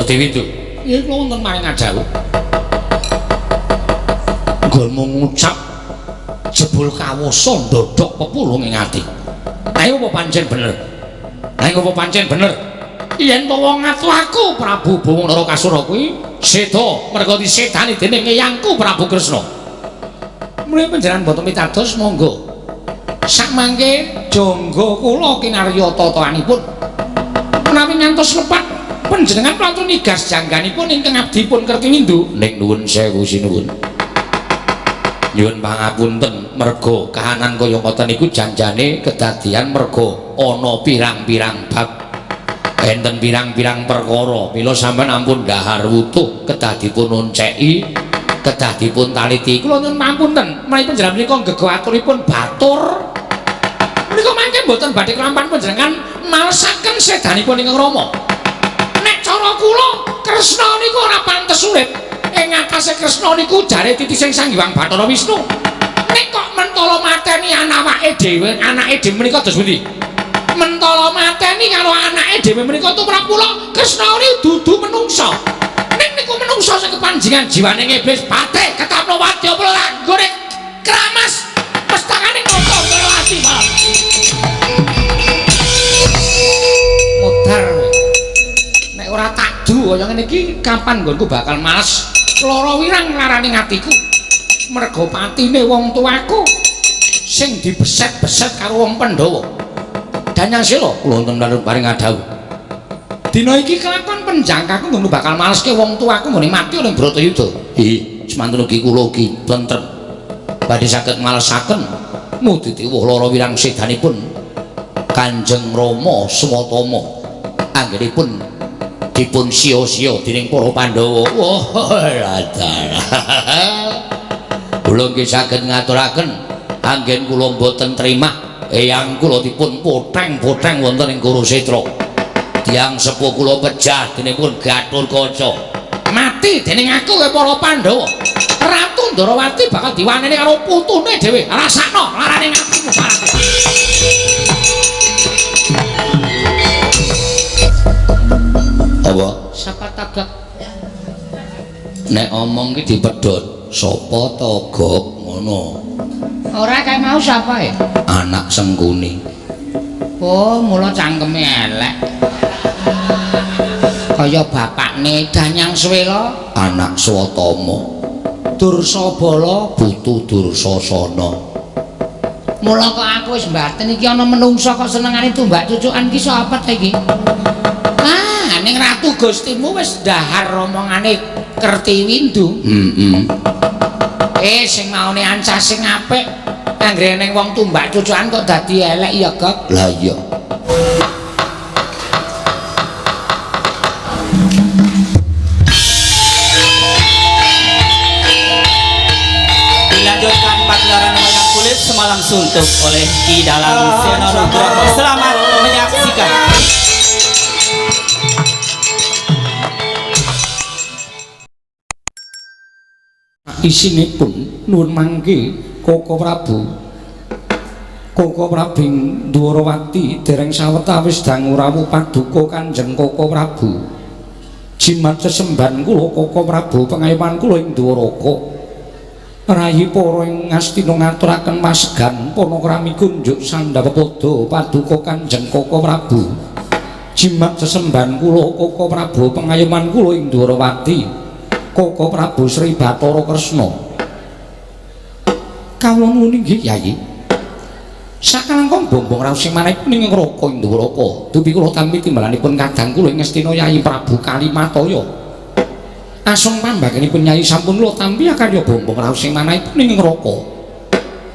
Dewi itu iya kula wonten maring adhawu nggon ngucap jebul kawasa ndodhok pepulung ing ati ayo apa pancen bener ayo apa pancen bener yen to wong atuhaku Prabu Bawana Kasura kuwi seda merga disedani dening eyangku Prabu Kresna mulih panjenengan boten pitados monggo sakmangke jangga kula kinarya tatahanipun menawi ngantos lepat panjenengan prantun nigas jangganipun ingkang abdi pun kerti windu ning nuwun sewu sinuwun nyuwun pangapunten merga kahanan kaya ngoten niku janjane kedadian merga ana pirang-pirang bab enten pirang-pirang perkara mila sampeyan ampun dhahar wutuh kedah dipun onceki kedah dipun taliti kula nyuwun pangapunten menawi panjenengan menika nggega aturipun batur menika mangke mboten badhe kelampan panjenengan malesaken sedanipun ingkang Rama nek cara kula Kresna niku ora pantes urip ing atase Kresna niku jare titising Sang Hyang Bathara Wisnu nek kok mentala mateni anake dhewe menika dos pundi mentala mateni karo anake dhewe menika tumrap kula Kresna niku dudu menungsa nek niku menungsa sing kepanjingan jiwane iblis pate ketapno wadya kula gorek kramas pestangane ngopo karo ati malah modar nek ora takdu kaya ngene iki kapan nggonku bakal males lara wirang nglarani atiku merga patine wong tuaku sing dibeset-beset karo wong Pandhawa Danyang Sela kula wonten paring adhawu dina iki kelakon penjangkaku nggonku bakal maleske wong tuaku nggone mati ning Bratayuda semantun ugi kula ugi tentrem badhe saged ngalesaken mugi tiwuh lara wirang sedanipun Kanjeng Rama Swatama anggenipun dipun sia-sia dening para Pandhawa. Wah, kula nggih saged ngaturaken anggen kula mboten trimah eyang kula dipun poteng-poteng wonten ing Kurusetra. Tiyang sepuh kula pejah dening pun Gatotkaca. Mati dening aku kaya para Pandhawa. Ratu Ndarawati bakal diwaneni karo putune dhewe. Rasakno larane atimu barang. Apa? Sapa tagak? Nek omong ki dipedhot, sapa tagak ngono. Ora kae mau sapa e? Anak Sengkuni. Oh, mula cangkeme elek. Kaya bapakne Danyang Swela, anak Swatama. Dursabala putu Dursasana. Mula kok aku wis mbaten iki ana menungsa kok senengane tumbak cucukan ki sapa ta iki? Ning Ratu Gustimu wis dhahar omongane Kertiwindu. Sing maune ancas sing apik anggere ning wong tumbak cucukan kok dadi elek ya, Gok. Lah iya. Dilanjutkan pagelaran wayang kulit semalam suntuk oleh Ki Dalang Sena Nugroho. Selamat menyaksikan. Isinipun nuwun mangke Koko Prabu Dwarawati dereng sawetawis dangu rawuh paduka Kanjeng Koko Prabu jimat sesemban kula Koko Prabu pengayoman kula ing Dwaraka rayi para ing Ngastina ngaturaken masegan panakrami kunjuk Sandhapada paduka Kanjeng Koko Prabu jimat sesemban kula Koko Prabu pengayoman kula ing Dwarawati Koko Prabu Sri Bathara Kresna. Kawula nuwun inggih Yayi. Sakalangkung bombong raos sing manahipun ing Ngraka ing Dwaraka. Dupi kula tampi timbalanipun kadang kula ing Ngastina Yayi Prabu Kalimataya. Asung pambagenipun Yayi sampun kula tampi akarya bombong raos sing manahipun ing Ngraka.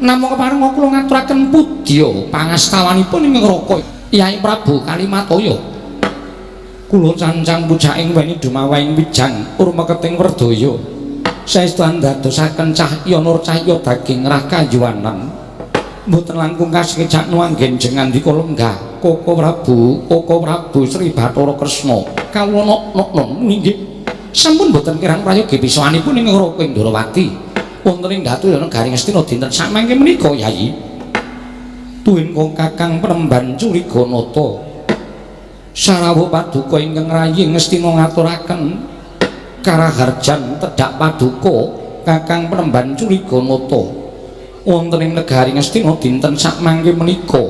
Namung keparenga kula ngaturaken pudya pangastawanipun ing Ngraka Yayi Prabu Kalimataya. Kula cancang pujaking weni dumawaing wijang urmeketing werdaya saestu ndadosaken cahya nur cahya daging rakayuwanan mboten langkung kasekejak nuanggen jengandika lenggah Koko Prabu Sri Bathara Kresna kawula nok inggih sampun mboten kirang prayogi pisanipun ing Ngraka ing Ndarawati wonten ing Datu Negari Ngastina dinten samangke menika Yayi tuwin kong Kakang Premban Curiganata sarawuh paduka ingkang rayi ngestina ngaturaken karaharjan tedhak paduka Kakang Penemban Curiganata wonten ing negari Ngastina dinten sakmangke menika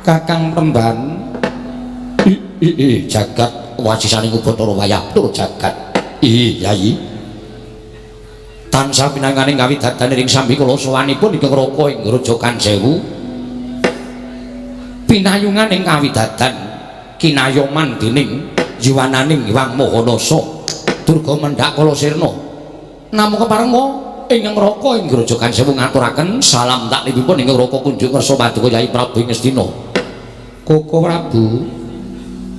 Kakang Penemban jagat wasisaning Bathara Wayah tur jagat Yayi tansah pinanganing kawidadan ing sami kula sowanipun ingkang raka ing Grojogan Sewu pinayungan ing kawidadan kinayoman dening jiwananing Hyang Mahanasa Durga Mendhak Kala Sirna namung keparenga ingkang raka ing Grojogan Sewu ngaturaken salam taklipipun ingkang raka kunjung kersa paduka Yai Prabu Ngastina. Koko Prabu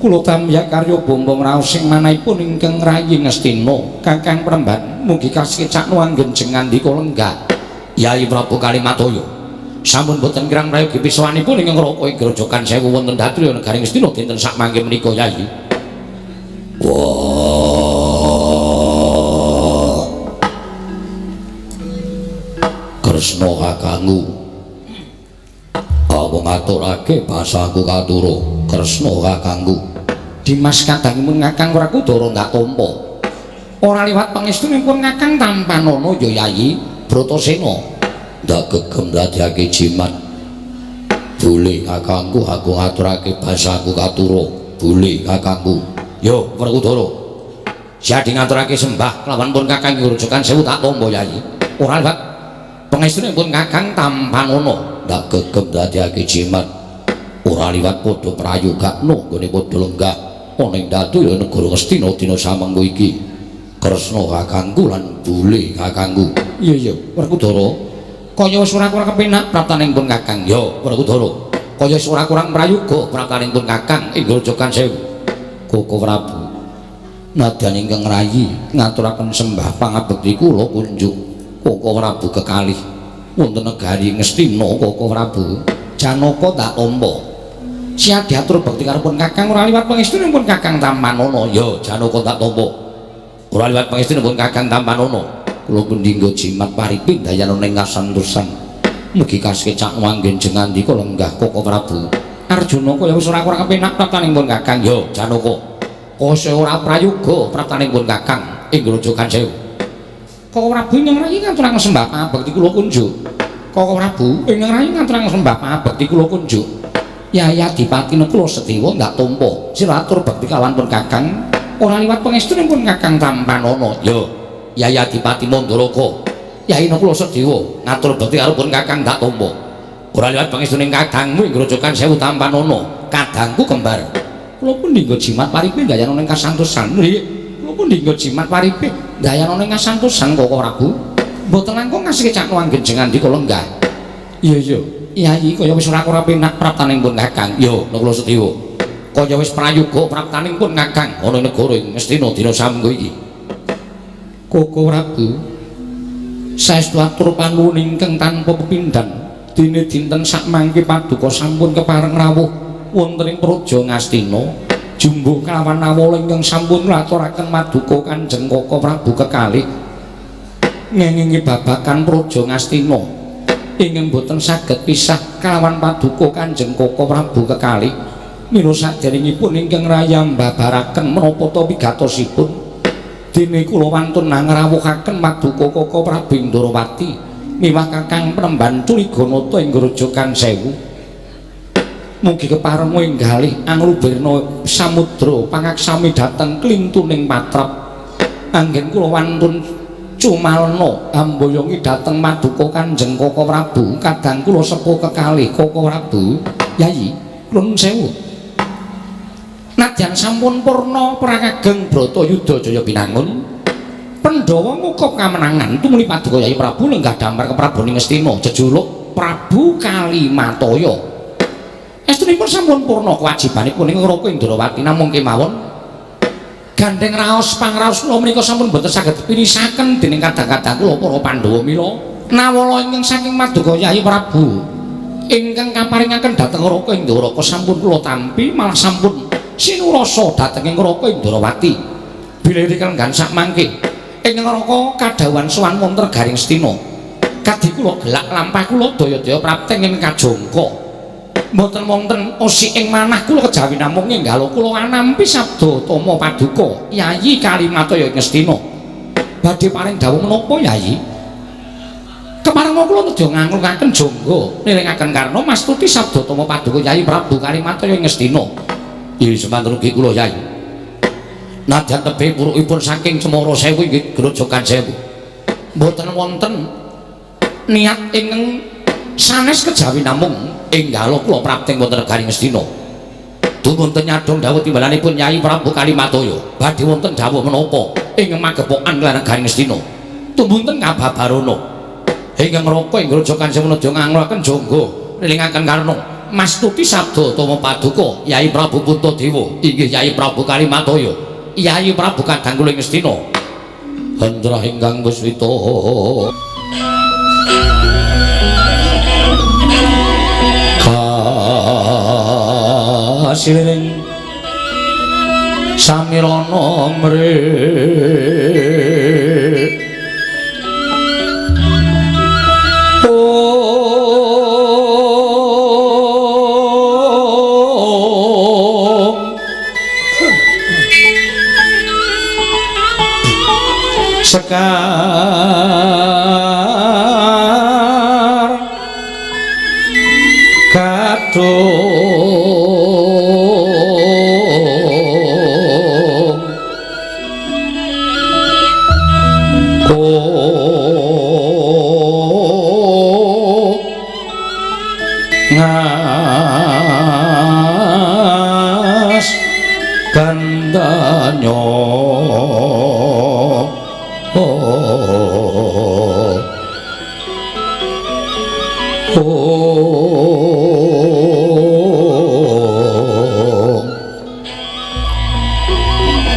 kula tamya karya bombong raos sing manahipun ingkang rayi Ngastina Kakang Penemban mugi kasekecakno anggen jengandika lenggah Yai Prabu Kalimataya sampun boten kirang prayogi pisawanipun ingkang raka ing Grojogan Sewu wonten Datriya negari Ngastina dinten sakmangke menika Yai. Kresna kakangku aku ngaturake basaku katuru Kresna kakangku Dimas kadangipun Kakang Wrakudara ndak tampa ora liwat pangestunipun Kakang Tampanana ya Yayi Bratasena ndak gegem dadiake jimat boleh kakangku aku ngaturake basaku katuru boleh kakangku yo Wrakudara jadi ngaturake sembah kelawan pun Kakang Grojogan Sewu tak tampa Yayi ora liwat pangestunipun Kakang Tampanana ndak gegem dadiake jimat ora liwat padha prayogakno nggone padha lenggah ana ing Datriya negara Ngastina dina samengko iki Kresna kakangku lan bule kakangku iya Wrakudara kaya wis ora kurang kepenak praptanipun Kakang ya Wrakudara kaya wis ora kurang prayoga praptanipun Kakang ing Grojogan Sewu Koko Prabu nadyan ingkang rayi ngaturaken sembah pangabekti kula kunjuk Koko Prabu kekalih wonten negari Ngastina Koko Prabu Janaka tak tampa siat diatur bekti karepun Kakang ora liwat pangestunipun Kakang Tampanana ya Janaka tak tampa ora liwat pangestunipun Kakang Tampanana kula pendinggo jimat pariping dayana ning kasantosan mugi kasekecak anggen jengandika lenggah Koko Prabu Arjuna kaya wis ora kurang kepenak praptanipun Kakang ya Janaka kaya ora prayoga praptanipun Kakang ing Grojogan Sewu Koko Prabu ingkang rayi ngaturaken sembah pangabekti kula kunjuk Koko Prabu ingkang rayi ngaturaken sembah pangabekti kula kunjuk Yai Adipati kula Sedewa ndak tampa siratur bekti kawan pun Kakang ora liwat pangestunipun Kakang Tampanana ya Yai Adipati Mandalaka Yai kula Sedewa ngatur bekti karo pun Kakang ndak tampa ora liwat pangestuning Kakangmu ing Grojogan Sewu Tampanana kadangku kembar kula pun dinggo jimat paripe dayana ning kasantosan kula pun dinggo jimat paripe dayana ning kasantosan Koko Prabu mboten langkung kasekecakno anggen jengandika lenggah iya Yai kaya wis ora penak praptanipun Kakang ya kula Sedewa kaya wis prayoga praptanipun Kakang ana negara Ngastina dina samengko iki Koko Prabu saestu atur panuwun ingkang tanpa pepindhan dene dinten sakmangke paduka sampun kepareng rawuh wonten ing Praja Ngastina jumbuh kelawan awala ingkang sampun ngaturaken maduka Kanjeng Koko Prabu kekalih ngengingi babakan Praja Ngastina ingkang boten saged pisah kelawan paduka Kanjeng Koko Prabu kekalih mila saderengipun ingkang rayam babaraken menapa ta wigatosipun dene kula wantun ngrawuhaken paduka Koko Prabu Indrawati miwah Kakang Penemban Curiganata ing Grojogan Sewu mugi keparenga enggalih anglubirna samudra pangaksami dhateng klintuning patrap anggen kula wantun cumalna amboyongi dhateng maduka Kanjeng Koko Prabu kadang kula sepuh kekalih Koko Prabu Yayi nuwun sewu nadyan sampun purna perang ageng Bratayuda Jaya Binangun Pandhawa ngukup kamenangan tumuli paduka Yai Prabu lenggah damar keprabaning Ngastina jejuluk Prabu Kalimataya estunipun sampun purna kewajibanipun ing Raka Indrawati namung kemawon gandeng raos pangraos kula menika sampun boten saged dipirisaken dening kadang-kadang kula para Pandhawa mila nawala ingkang saking maduka Yai Prabu ingkang kaparingaken dhateng Raka Indrawati sampun kula tampi malah sampun sinurasa dhateng ing Raka Indrawati bilih kalenggan sakmangke ing Raka kadhawan sowan wonten Garing Stina kadhi kula gelak lampah kula daya-daya prapteng ing kajangka Mboten wonten osi ing manah kula kejawi namung enggal kula anampi sabda Tama Paduka Yayi Kalimataya ing Ngastina. Badhe paring dawuh menapa Yayi? Kemareng kula nedya nganglukaken jangga nilingaken karna mastuti sabda Tama Paduka Yayi Prabu Kalimataya ing Ngastina. Inggih semanten kula Yayi. Nadyan tebih purukipun saking Cemara Sewu inggih Grojogan Sewu. Mboten wonten niat ingkang sanes kejawi namung enggal kula prapting wonten negari Ngastina. Dumunten nyadong dawuh timbalanipun Yayi Prabu Kalimataya badhe wonten dawuh menapa ingkang magepokan lan negari Ngastina. Dumunten kababarana ingkang ngroko ing Grojogan Sewu nedya nganglokaken jangga nilingaken karna mastuti sabda Tama Paduka Yayi Prabu Puntadewa inggih Yayi Prabu Kalimataya Yayi Prabu kadang kula ing Ngastina. Handra ingkang Puswita kasiring samirana mrih sekar kadung ngas gandanya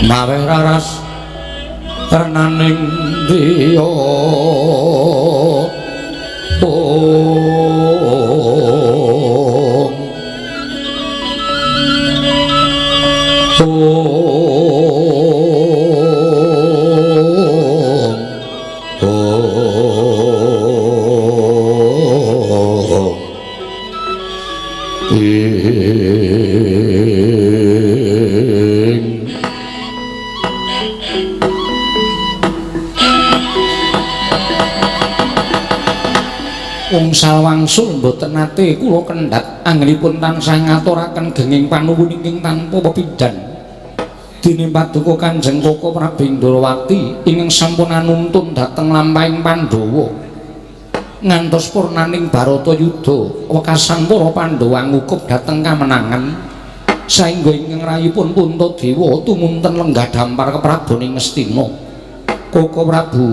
mawe raras renaning diya wangsul wangsul mboten nate kula kendhat anggenipun tansah ngaturaken genging panuwun ingkang tanpa pepindhan dene Paduka Kanjeng Koko Prabu Indrawati ingkang sampun anuntun dhateng lampahing Pandhawa ngantos purnaning Baratayuda wekasan para Pandhawa ngukup dhateng kamenangan saengga ingkang rayipun Puntadewa tumunten lenggah dampar keprabaning Ngastina. Koko Prabu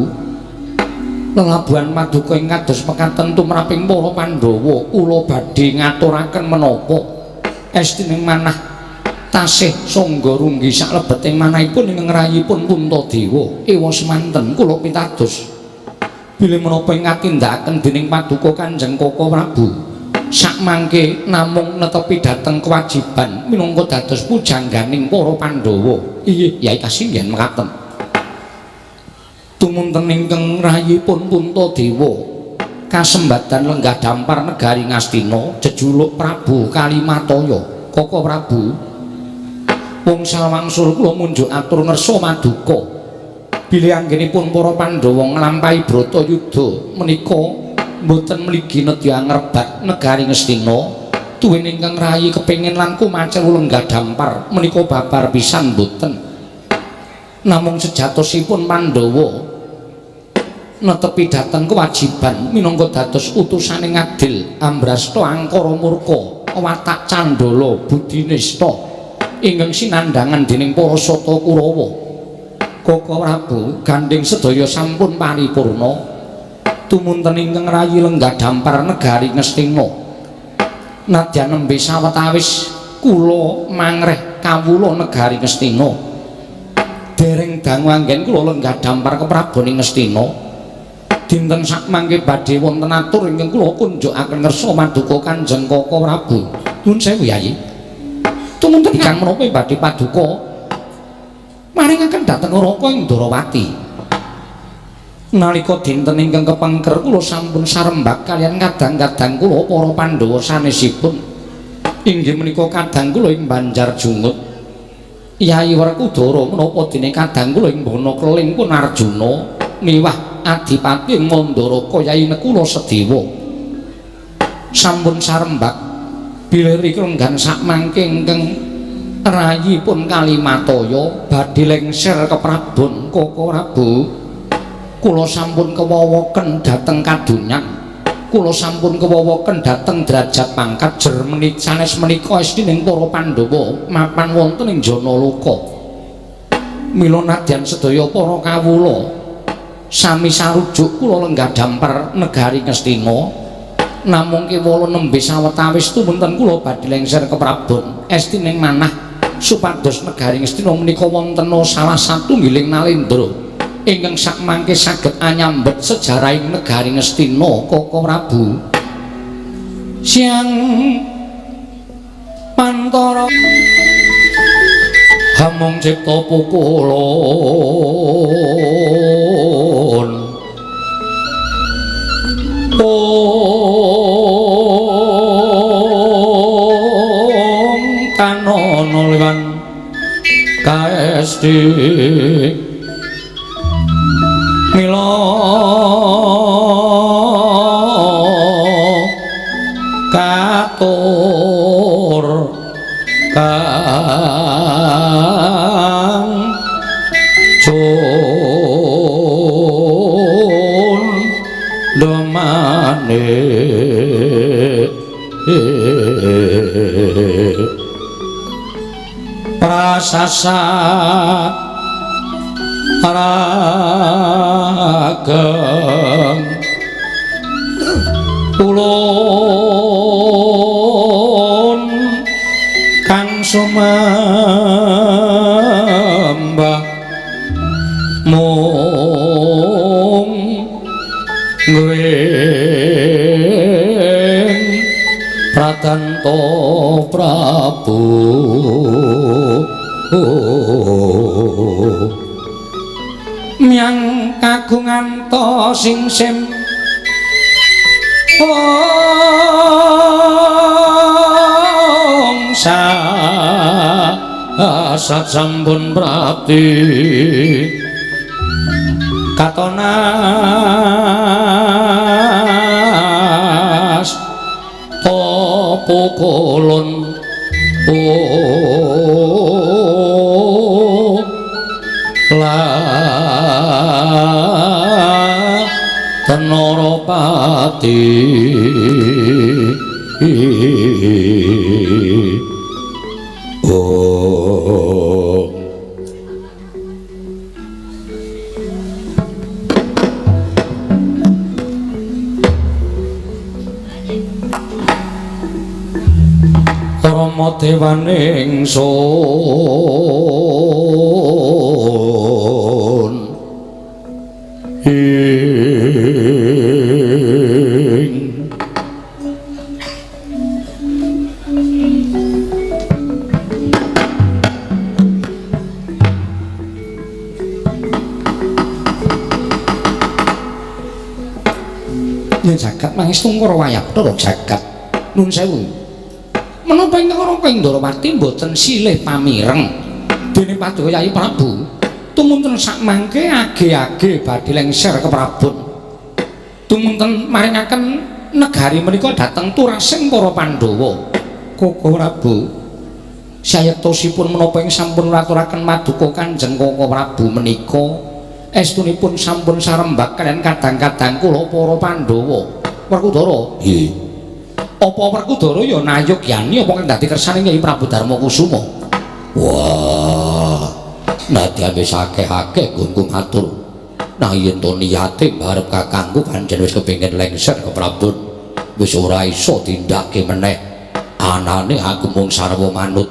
lelabuhan Paduka ing kados mekaten tumraping para Pandhawa kula badhe ngaturaken menapa estining manah tasih sangga runggi saklebeting manahipun ing ngrayipun Puntadewa ewa semanten kula pitados bilih menapa ing katindakaken dening Paduka Kanjeng Koko Prabu sakmangke namung netepi dhateng kewajiban minangka dados pujangganing para Pandhawa. Inggih Yai kasinggihan mekaten. Tumunten ingkang rayipun Puntadewa kasembatan lenggah dampar negari Ngastina jejuluk Prabu Kalimataya. Koko Prabu wangsul wangsul kula munjuk atur ngersa maduka bilih anggenipun para Pandhawa nglampahi Bratayuda menika mboten mligi nedya ngrebat negari Ngastina tuwin ingkang rayi kepengin lan kumacer lenggah dampar menika babar pisan mboten namung sejatosipun Pandhawa netepi dhateng kewajiban minangka dados utusaning adil Ambrasta angkara murka watak candala budinista ingkang sinandhangan dening para sata Kurawa. Koko Prabu gandeng sedaya sampun paripurna tumunten ingkang rayi lenggah dampar negari Ngastina nadyan nembe sawetawis kula mangreh kawula negari Ngastina dereng dangu anggen kula lenggah dampar keprabaning Ngastina dinten sakmangke badhe wonten atur ingkang kula kunjukaken ngersa Paduka Kanjeng Koko Prabu. Nuwun sewu Yayi. Tumunten ingkang menapa badhe Paduka maringaken dhateng Raka ing Ndarawati. Nalika dinten ingkang kepengker kula sampun sarembak kaliyan kadang-kadang kula para Pandhawa sanesipun Inggih menika kadang kula ing Banjar Jungut. Yai Werkudara menapa dene kadang kula ing Bono Keling pun Arjuna miwah Adipati ing Mandaraka Yai Nekula Sedewa. Sampun sarembak bilih renggan sakmangke ingkang rayipun Kalimataya badhe lengser ke Prabon Koko Prabu. Kula sampun kewawoken dhateng kadonyan. Kula sampun kewawoken dhateng derajat pangkat jer sanes menika estining para Pandhawa mapan wonten ing Janaloka. Mila nadyan sedaya para kawula sami sarujuk kula lenggah dampar negari Ngastina. Namung kewala nembe sawetawis tumunten kula badhe lengser ke Prabon estining manah supados negari Ngastina menika wonten salah satunggiling nalendra ingkang sakmangke saged anyambet sejarahing negari Ngastina Koko Prabu. Siang Pantara hamung cipta pukulun om kanono lan kaesti mila katur kang cun domane prasasa rageng ulun kang sumembah mung ngwing Pratanta Prabu miang kagungan to sing sim sa asat sampun prapti katonas pukulun Tenaropati oh Rama dewaning sun yen jagat mangis tungkara wayapta jagat nun sewu menapa ingkang Raka Indrawati mboten silih pamireng dene Paduka Yai Prabu tumunten sakmangke age-age badhe lengser ke Prabon tumunten maringaken negari menika dhateng turasing para Pandhawa Koko Prabu sayektosipun menapa ing sampun ngaturaken maduka Kanjeng Koko Prabu menika estunipun sampun sarembak kaliyan kadang-kadang kula para Pandhawa Werkudara nggih apa Werkudara ya nayogyani apa kang dadi kersane Kyai Prabu Darmakusuma wah nadyan wis akeh-akeh nggonku matur nah yen to niyate barep kakangku pancen wis kepengin lengser ke Prabon wis ora iso tindakke meneh anane aku mung sarwa manut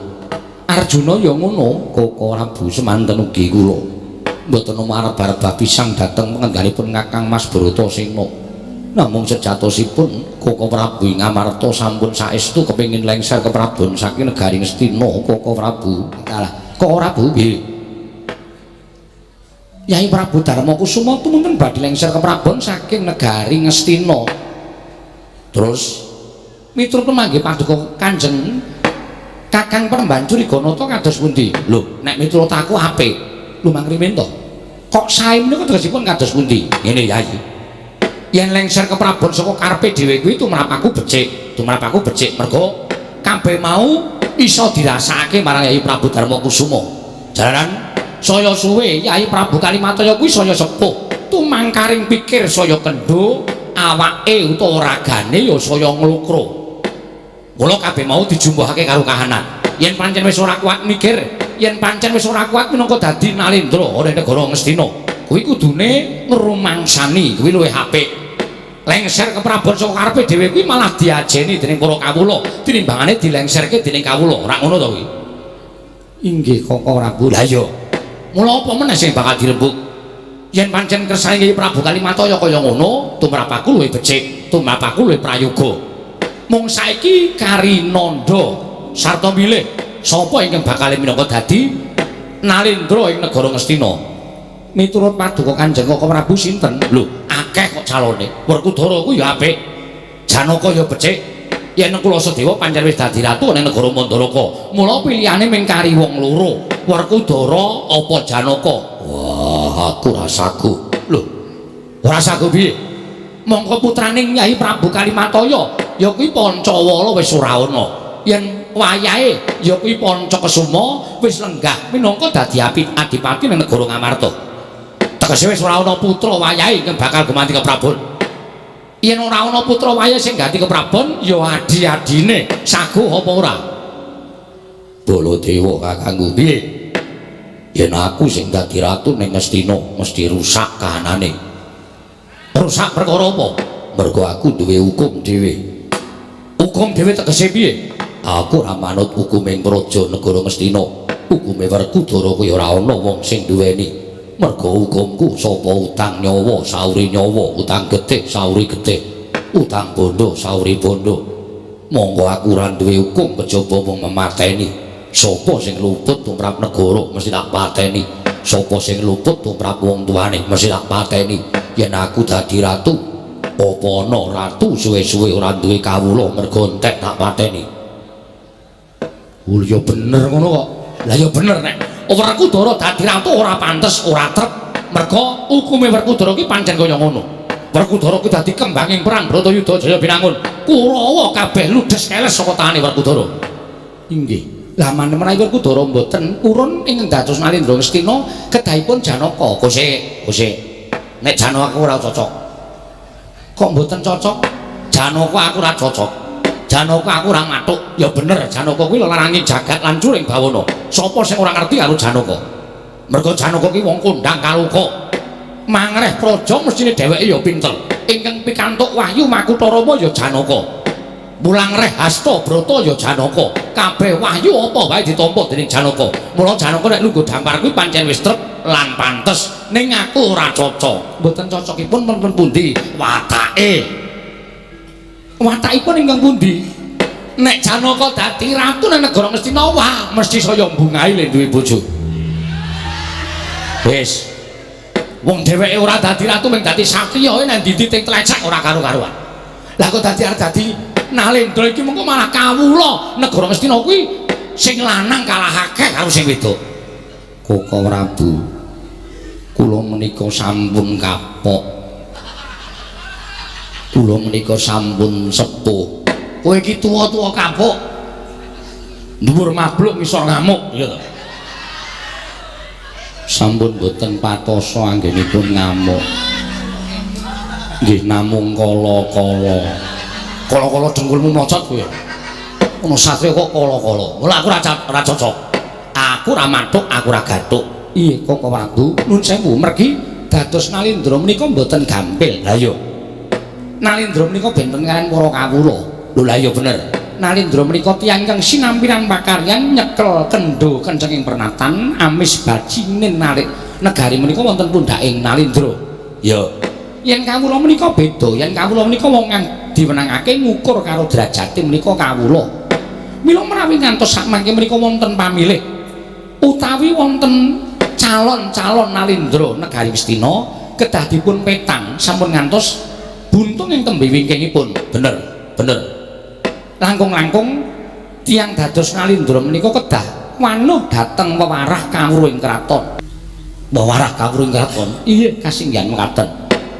Arjuna ya ngono Koko Prabu semanten ugi kula mboten arep-arep pisang dhateng penggalipun Kakang Mas Bratasena namung sejatosipun Koko Prabu Ngamarta sampun saestu kepengin lengser ke Prabon saking negari Ngastina Koko Prabu kalah Koko Prabu nggih Yai Prabu Darmakusuma tumunten badhe lengser ke Prabon saking negari Ngastina. Terus miturut manggih Paduka Kanjeng Kakang Peremban Curiganata kados pundi? Lho, nek miturut aku apik. Lho mangrimen to. Kok sae menika tegesipun kados pundi? Ngene Yai. Yen lengser keprabon saka karepe dhewe kuwi tumrap aku becik. Mergo kabeh mau iso dirasakake marang Yai Prabu Darma Kusuma. Jalaran saya suwe Yai Prabu Kalimataya kuwi saya sepuh. Tumangkaring pikir saya kendho, awake utawa ragane ya saya nglukro. Mula kabeh mau dijumbuhake karo kahanan. Yen pancen wis ora kuat mikir, yen pancen wis ora kuat minangka dadi Nalendra ora negara Ngastina, kuwi kudune ngrumangsani, kuwi luwih apik. Lengser keprabon saka karepe dhewe kuwi malah diajeni dening para kawula, tinimbangane dilengserke dening kawula. Ora ngono to kuwi? Inggih Koko Prabu. Lah iya. Mula apa meneh sing bakal dirembug? Yen pancen kersane Kyai Prabu Kalimataya kaya ngono, tumrap aku luwih becik, tumrap aku luwih prayoga. Mung saiki kari nandha sarta milih sapa ingkang bakal minangka dadi Nalendra ing negara Ngastina. Miturut paduka Kanjeng Koko Prabu sinten? Lho, akeh kok calone. Werkudara kuwi ya apik. Janaka ya becik. Yen kula Sedewa pancen wis dadi ratu ning negara Mandalaka. Mula pilihane mung kari wong loro, Werkudara apa Janaka. Wah, aku rasaku. Lho, ora sagu piye? Mongko putraning Nyai Prabu Kalimataya ya kuwi Pancawala wis ora ana. Yen wayahe ya kuwi Pancakesuma wis lenggah minangka dadi adipati ning negara Ngamarta. Tegese wis ora ana putra wayahe ingkang bakal gumanti keprabon. Yen ora ana putra wayahe sing ganti keprabon ya adi-adine saguh apa ora? Baladewa kakangku piye? Yen aku sing dadi ratu ning Ngastina mesti rusak kahanane. Rusak perkara apa? Mergo aku duwe hukum dhewe. Hukum dhewe tegese piye? Aku ora manut hukuming praja negara Ngastina. Hukume Werkudara kuwi ora ana wong sing duweni. Mergo hukumku sapa utang nyawa sauri nyawa, utang getih sauri getih, utang bondo sauri bondo. Monggo aku ora duwe hukum kejaba wong memateni. Sapa sing luput tumrap negara mesti tak pateni. Sapa sing luput tumrap wong tuane mesti tak pateni. Yen aku dadi ratu, apa ana ratu suwe-suwe ora duwe kawula mergo entek tak pateni. Ya bener ngono kok. Lah ya bener nek Werkudara dadi ratu ora pantes, ora trep. Mergo hukume Werkudara ki pancen kaya ngono. Werkudara ki dadi kembanging perang Bratayuda Jaya Binangun. Kurawa kabeh ludes keles saka tangane Werkudara. Inggih. Lah menawi Werkudara mboten urun ing dados Nalendra Ngastina kedahipun Janaka. Kosek. Nek Janaka ora cocok. Kok mboten cocok? Janaka aku ora cocok. Janaka aku ora matuk. Ya bener, Janaka kuwi larangi jagat lan curing bawana. Sapa sing ora ngerti karo Janaka? Mergo Janaka ki wong kondang kaluka. Mangreh praja mestine dheweke ya pinter. Ingkang pikantuk wahyu Makutarama ya Janaka. Mulang reh hasta brata ya Janaka. Kabeh wahyu apa wae ditampa dening Janaka. Mula Janaka nek lungguh dampar kuwi pancen wis trep lan pantes, ning aku ora cocok. Mboten cocokipun men pundi? Watake. Watakipun ingkang pundi? Nek Janaka dadi ratu ning negara Ngastina, wah mesti saya mbungahi le duwe bojo. Wis. Wong dheweke ora dadi ratu mung dadi satriya nek ndi titik tlecek ora karo-karuan. Lah kok dadi arep dadi Nalendra iki mengko malah kawula negara Ngastina kuwi sing lanang kalahake karo sing wedok. Koko Prabu, kula menika sampun kapok. Kula menika sampun sepuh. Kowe iki tuwa-tuwa kapok. Dhuwur mabluk ngisor ngamuk, ya to. Sampun boten patosa anggenipun ngamuk. Nggih namung kala-kala. Kala-kala dengkulmu mocot kowe. Ono satria kok kala-kala. Mula aku ora cocok. Aku ora matuk, aku ora gathuk. Iya Koko Prabu, nuwun sewu mergi dados Nalendra menika mboten gampil. Lah iya. Nalendra menika benten kaliyan para kawula. Lho lah iya bener. Nalendra menika tiyang ingkang sinampiran pakaryan nyekel kendho kencenging pernatan amis bajinen negari menika wonten pundhaking Nalendra. Ya. Yen kawula menika beda, yen kawula menika wong kang diwenangake ngukur karo derajate menika kawula. Mila menawi ngantos sakmangke menika wonten pamilih utawi wonten calon-calon Nalendra negari Ngastina kedah dipun petang sampun ngantos buntung ing tembe wingkingipun. Bener. Langkung-langkung tiyang dados Nalindra menika kedah wanuh dhateng wewarah kawruhing kraton. Wewarah kawruhing kraton. Iya, kasinggihan mekaten.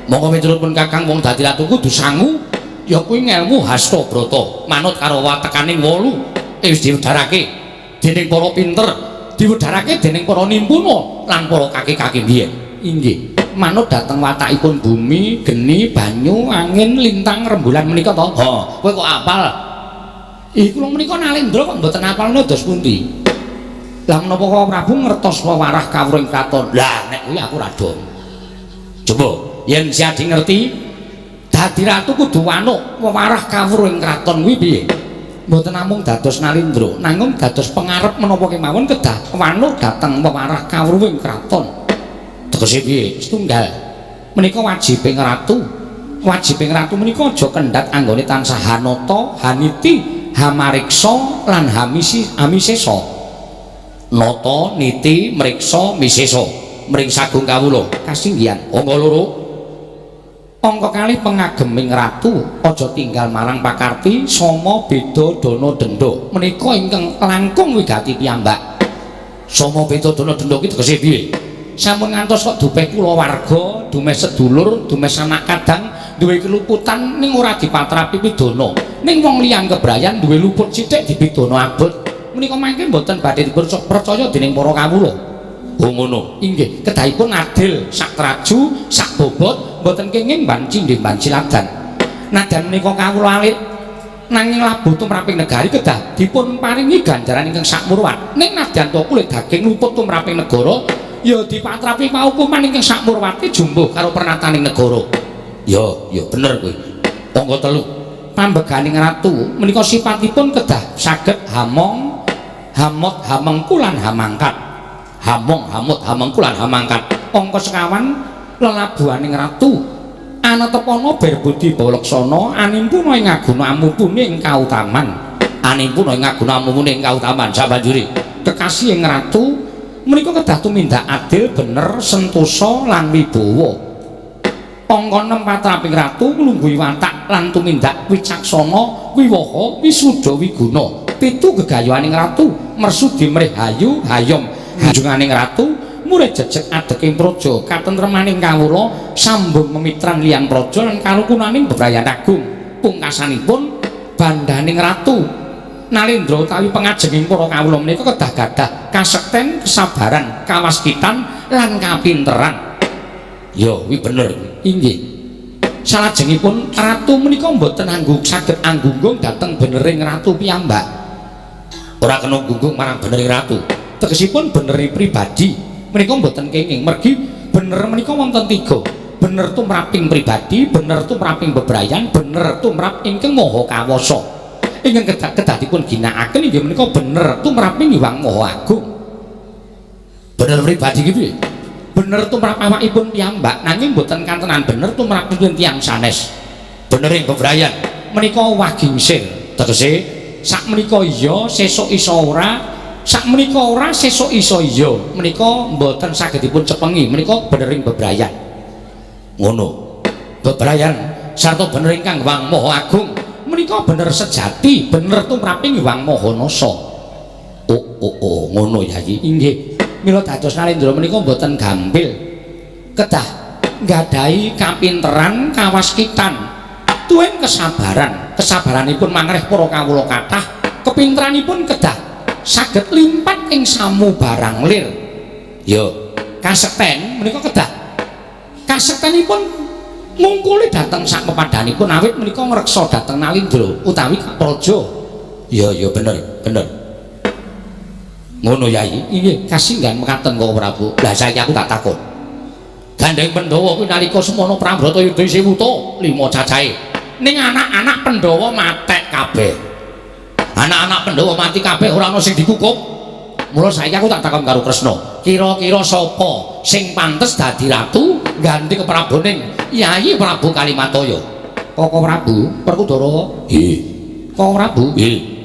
Monggo miturutipun Kakang wong dadi ratu kudu sangu ya kuwi ngelmu Hastabrata manut karo watekaning 8 wis diwedharake dening para pinter, diwedharake dening para nimpuna lan para kaki-kaki biyen. Inggih, manut dhateng watakipun bumi, geni, banyu, angin, lintang, rembulan menika to. Ha, kowe kok apal? Iku lho menika Nalindra kok mboten apal dos pundi. Lah menapa kok Prabu ngertos wewarah kawruhing kraton? Lah nek kuwi aku ra dong. Coba yen siadi ngerti dadi ratu kudu wanuk wewarah kawruhing kraton kuwi piye? Mboten namung dados Nalindra, nanging dados pangarep menapa kemawon kedah wanuk dhateng wewarah kawruhing kraton. Tegese piye? Setunggal. Menika wajibing ratu. Wajibing ratu menika aja kendhat anggone tansah hanata, haniti, hamariksa lan hamisesa. Nata, niti, mriksa, misesa. Mring sagung kawula kasinggihan. Angka 2. Angka kalih pengageming ratu aja tinggal marang pakarti sama beda dana denda. Menika ingkang langkung wigati piyambak. Sama beda dana denda ki tegese piye? Sampun ngantos kok dupeh kulawarga, dumeh sedulur, dumeh anak kadang duwe keluputan ning ora dipatrapi pidana. Ning wong liyang kebrayan duwe luput sithik dipidana abot. Menika mangke mboten badhe dipercaya dening para kawula. Oh ngono. Inggih, kedahipun adil, sak traju, sak bobot, mboten kenging banci nggih banci ladan. Nadan menika kawula alit nanging labuh tumraping negari kedah dipun paringi ganjaran ingkang sakmurwat. Ning nadyan to kulit daging luput tumraping negara ya dipatrapi paukuman ingkang sakmurwati jumbuh karo pernataning negara. Ya bener kuwi. Angka 3. Pambeganing ratu menika sipatipun kedah saged hamong, hamot, hamengku lan hamangkat. Hamong, hamut, hamengku lan hamangkat. Angka 5. Lelabuhaning ratu anatepana berbudi balaksana animpuna ing ngaguna amupune ing kautaman. Animpuna ing ngaguna amupune ing kautaman. Sabanjure kekasih ing ratu menika kedah tumindak adil, bener, sentosa lan wibawa. Angka 6 patraping ratu nglungguhi watak lan tumindak wicaksana, wiwaha, wisuda, wiguna. 7 gegayohaning ratu mersudi mrih hayu, hayom, hanjunganing ratu murid jejeg adeking praja, katentremaning kawula, sambung memitran liyan praja lan karukunaning bebrayan agung. Pungkasanipun bandhaning ratu Nalindra utawi pengajenging para kawula menika kedah gadah kasekten, kesabaran, kawaskitan lan kapinteran. Ya, kuwi bener. Inggih. Salajengipun ratu menika mboten saged anggunggung dhateng benering ratu piyambak. Ora kena gunggung marang benering ratu. Tegesipun beneri pribadi menika mboten kenging. Mergi bener menika wonten 3. Bener tumraping pribadi, bener tumraping bebrayan, bener tumrap ingkang maha kawasa. Ingkang kedah dipun ginakaken inggih menika bener tumraping Hyang Maha Agung. Bener pribadi ki piye? Bener tumrap awakipun piyambak nanging mboten kantenan bener tumrapipun tiyang sanes. Bener ing bebrayan menika wagingsir. Tegese sak menika iya sesuk isa ora, sak menika ora sesuk isa iya. Menika mboten saged dipun cepengi. Menika bener ing bebrayan. Ngono. Bebrayan sarta bener ingkang Hyang Maha Agung menika bener sejati, bener tumraping Hyang Maha Nasa. Oh, ngono Yayi. Inggih. Mila dados Nalindra menika mboten gampil. Kedah nggadahi kapinteran, kawaskitan, tuwin kesabaran. Kesabaranipun mangreh para kawula kathah, kepinteranipun kedah saged limpat ing samu barang lir. Ya, kasekten menika kedah. Kasektenipun mungkuli dhateng sak pepadhanipun awit menika ngreksa dhateng Nalindra utawi praja. Ya bener. Ngono Yai. Inggih, kasinggan mekaten kok Prabu. Lah saiki aku tak takon. Gandeng Pandhawa kuwi nalika semono Prabrata yudha isih wuta 5 cacahe. Ning anak-anak Pandhawa matek kabeh. Anak-anak Pandhawa mati kabeh ora ana sing dikukup. Mula saiki aku tak takon karo Kresna. Kira-kira sapa sing pantes dadi ratu ganti kepraboning Yai Prabu Kalimataya? Koko Prabu Perkudara. Nggih. Koko Prabu. Nggih.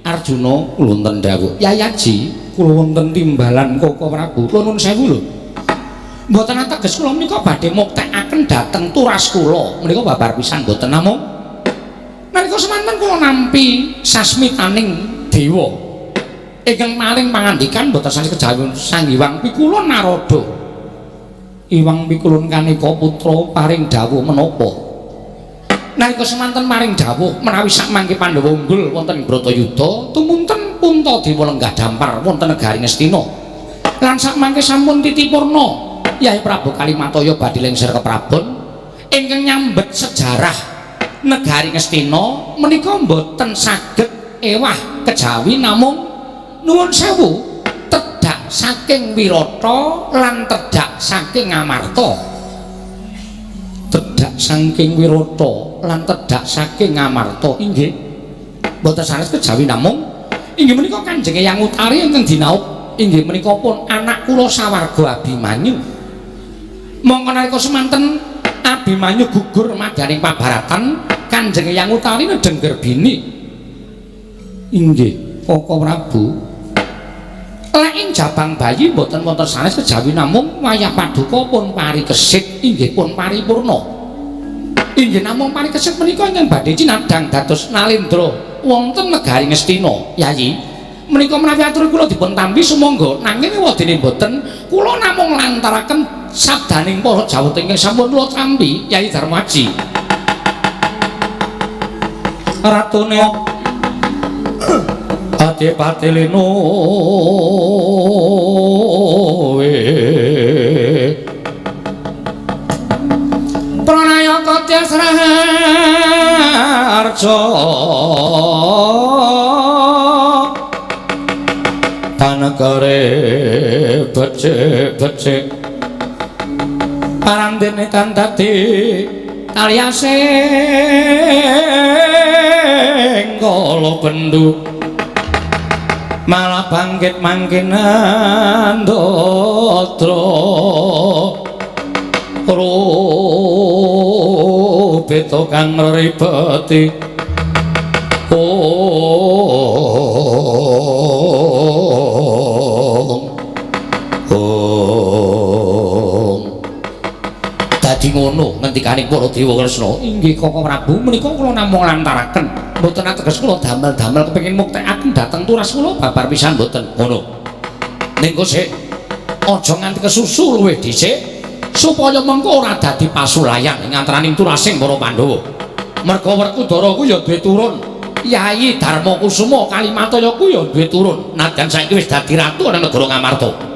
Arjuna kula wonten dawuh. Yayaji kula wonten timbalan Koko Prabu. Kula nuwun sewu lho. Mboten ateges kula menika badhe muktekaken dhateng turas kula. Menika babar pisan mboten namung. Nalika semanten kula nampi sasmitaning dewa ingkang maring pangandikan boten sanes kejawi Sang Hyang Pikulun Narada. Iwang Pikulun kanika putra paring dawuh menapa? Nalika semanten maring dawuh menawi sak mangke Pandhawa unggul wonten Bratayuda tumunten Puntadewa lenggah dampar wonten negari Ngastina. Lan sak mangke sampun titipurna Yai Prabu Kalimataya badhe lengser ke Prabon ingkang nyambet sejarah negari Ngastina menika boten saged ewah kejawi namung nuwun sewu tedhak saking Wirata lan tedhak saking Amarta. Tedhak saking Wirata lan tedhak saking Amarta inggih boten sanes kejawi namung inggih menika Kanjeng Eyang Utari ingkang dinauk inggih menika pun anak kula sawarga Abimanyu. Mongko nalika semanten Abimanyu gugur madaning pabaratan Kanjeng Eyang Utari nedeng Gerbini. Inggih Koko Prabu lek ing jabang bayi mboten wonten sanes kejawi namung wayah paduka pun parikesit inggih pun paripurna. Inggih namung parikesit menika ingkang badhe cinadang dados nalendra wonten negari Ngastina. Yayi menika menawi atur kula dipun tampi sumangga nanging wadene mboten kula namung lantaraken sabdaning para jawata ingkang sampun kula tampi Yayi Darmaji. Ratune Adipati Lino Pranayaka Tyasraharja Tanegare becik-becik parandene kan dadi taliasing kala bendu malah bangkit mangkinan Ndadra rupita kang ribeti dadi ngono ngendikaning para dewa Kresna. Inggih Koko Prabu menika kula namung lantaraken mboten ateges kula damel-damel kepengin muktekaken dhateng turas kula babar pisan mboten ngono. Ning sik aja nganti kesusu luwih dhisik supaya mengko ora dadi pasulayan ing antaraning turasing para Pandhawa. Merga Werkudara ku ya duwe turun, Yayi Darmakusuma Kalimataya ku ya duwe turun. Nadyan saiki wis dadi ratu ana negara Ngamarta.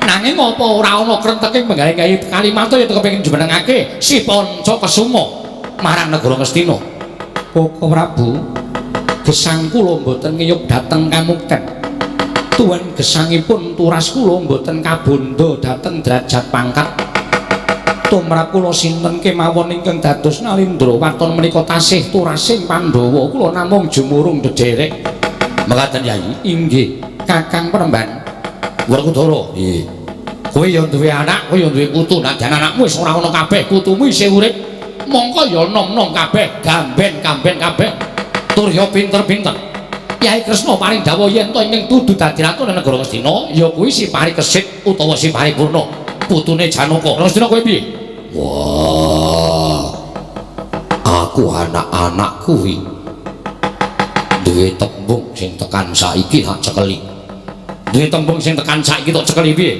Nanging apa ora ana krenteking penggawe Yayi Kalimataya kepengin jumenengake si Pancakesuma marang negara Ngastina. Koko Prabu, gesang kula mboten ngiyup dhateng kamukten. Tuwin gesangipun turas kula mboten kabanda dhateng derajat pangkat. Tumrap kula sinten kemawon ingkang dados nalindra waton menika tasih turasing Pandhawa kula namung jumurung dederek. Mekaten Yayi. Inggih, Kakang Peremban. Werkudara. Nggih. Kowe ya duwe anak, kowe ya duwe putu. Nadyan anakmu wis ora ana kabeh, putumu isih urip. Mongko ya nom-nom kabeh, gamben-gamben kabeh. Tur ya pinter-pinter. Kyai Kresna paring dawuh yen to ingkang dudu dadi ratu ing negara Ngastina ya kuwi si Parikesit utawa si Paripurna, putune Janaka. Ngastina kowe piye? Wah. Aku anak-anak kuwi duwe tembung sing tekan saiki tak cekeli. Duwe tembung sing tekan saiki tak cekeli piye?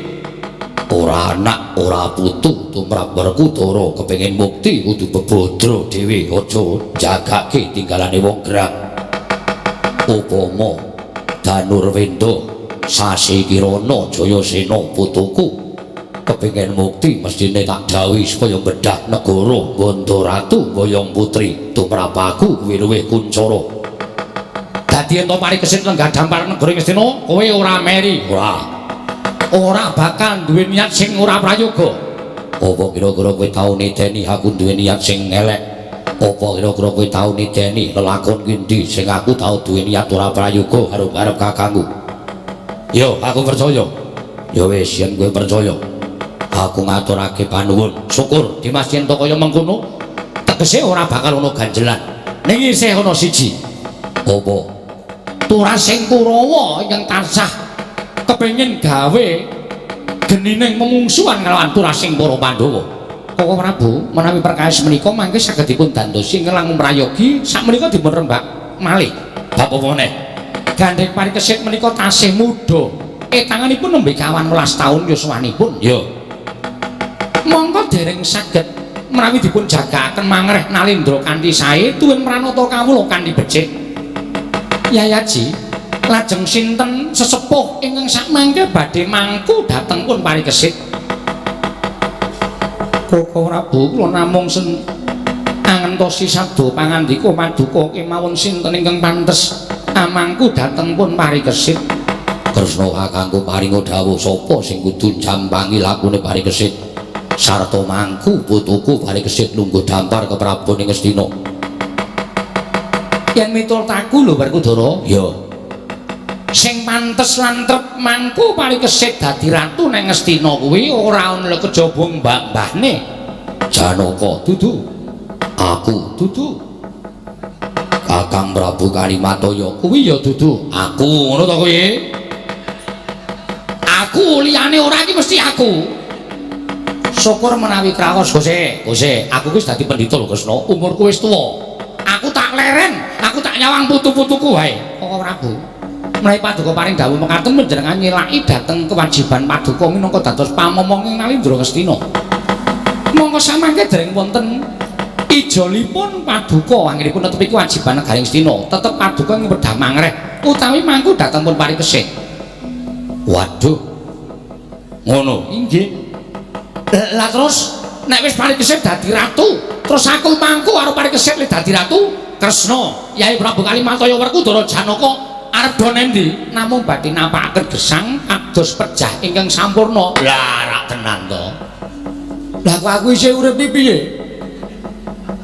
Ora anak, ora putu, tumrap Werkudara kepengin mukti kudu bebodro dhewe, aja jagake tinggalane wong gerang. Upama Danurwenda, Sasi Kirana, Jayasena putuku kepengin mukti mestine tak dawuhi supaya bedah negara Bandaratu Boyong Putri tumrap aku kuwi luwih kuncara. Dadi ento Parikesit lenggah dampar negara Ngastina, kowe ora meri, ora bakal duwe niat sing ora prayoga. Apa kira-kira kowe tau nideni aku duwe niat sing elek? Apa kira-kira kowe tau nideni lelakon endi sing aku tau duwe niat ora prayoga arep-arep kakangku? Yo, aku percaya. Ya wis yen kowe percaya, aku ngaturake panuwun. Syukur Dimas yen to kaya mengkono, tegese ora bakal ana ganjelan. Ning isih ana siji. Apa? Turasing Kurawa ingkang tansah kepengin gawe genining memungsuhan kalawan turasing para Pandhawa. Koko Prabu, menawi perkawis menika mangke saged dipun dandosi ngelang prayogi sakmenika dipun rembak malih. Bab apa meneh? Gandeng Parikesit menika tasih muda. Tanganipun nembe 18 taun yuswanipun. Ya. Monggo dereng saged menawi dipun jagaaken mangreh Nalendra kanthi sae tuwin pranata kawula kanthi becik. Yayaji, lajeng sinten sesepuh ingkang sakmangke badhe mangku dhateng pun Parikesit? Koko Prabu kula namung angentosi sabda pangandika paduka kemawon sinten ingkang pantes amangku dhateng pun Parikesit. Kresna kakangku paringa dawuh sapa sing kudu jambangi lakune Parikesit sarta mangku putuku Parikesit lungguh dampar ke Prabu ning Ngastina. Yen mitultaku lho Werkudara, ya sing pantes lan trep mangku Parikesit dadi ratu ning Ngastina kuwi ora ana kejaba mbah-mbahne Janaka dudu. Aku dudu. Kakang Prabu Kalimataya kuwi ya dudu aku, ngono to kuwi. Aku liyane ora iki mesti aku. Syukur menawi kraos Gusti. Gusti, aku wis dadi pendhita lho Kresna, umurku wis tuwa. Aku tak leren, aku tak nyawang putu-putuku wae. Koko Prabu. Menawi paduka paring dawuh mekaten panjenengan nyelaki dhateng kewajiban paduka minangka dados pamomonging Nalendra Ngastina. Monggo samangke dereng wonten ijolipun paduka anggenipun netepi kewajiban negari Ngastina, tetep paduka ngempedhah mangreh utawi mangku dhateng pun Parikesit. Waduh. Ngono, inggih. Lah terus nek wis Parikesit dadi ratu, terus aku mangku karo Parikesit le dadi ratu, Kresna, Yai Prabu Kalimataya Werkudara Janaka arep do nendi? Namung badhe napakaken gesang kados pejah ingkang sampurna. Lah rak tenan to. Lah aku isih urip piye?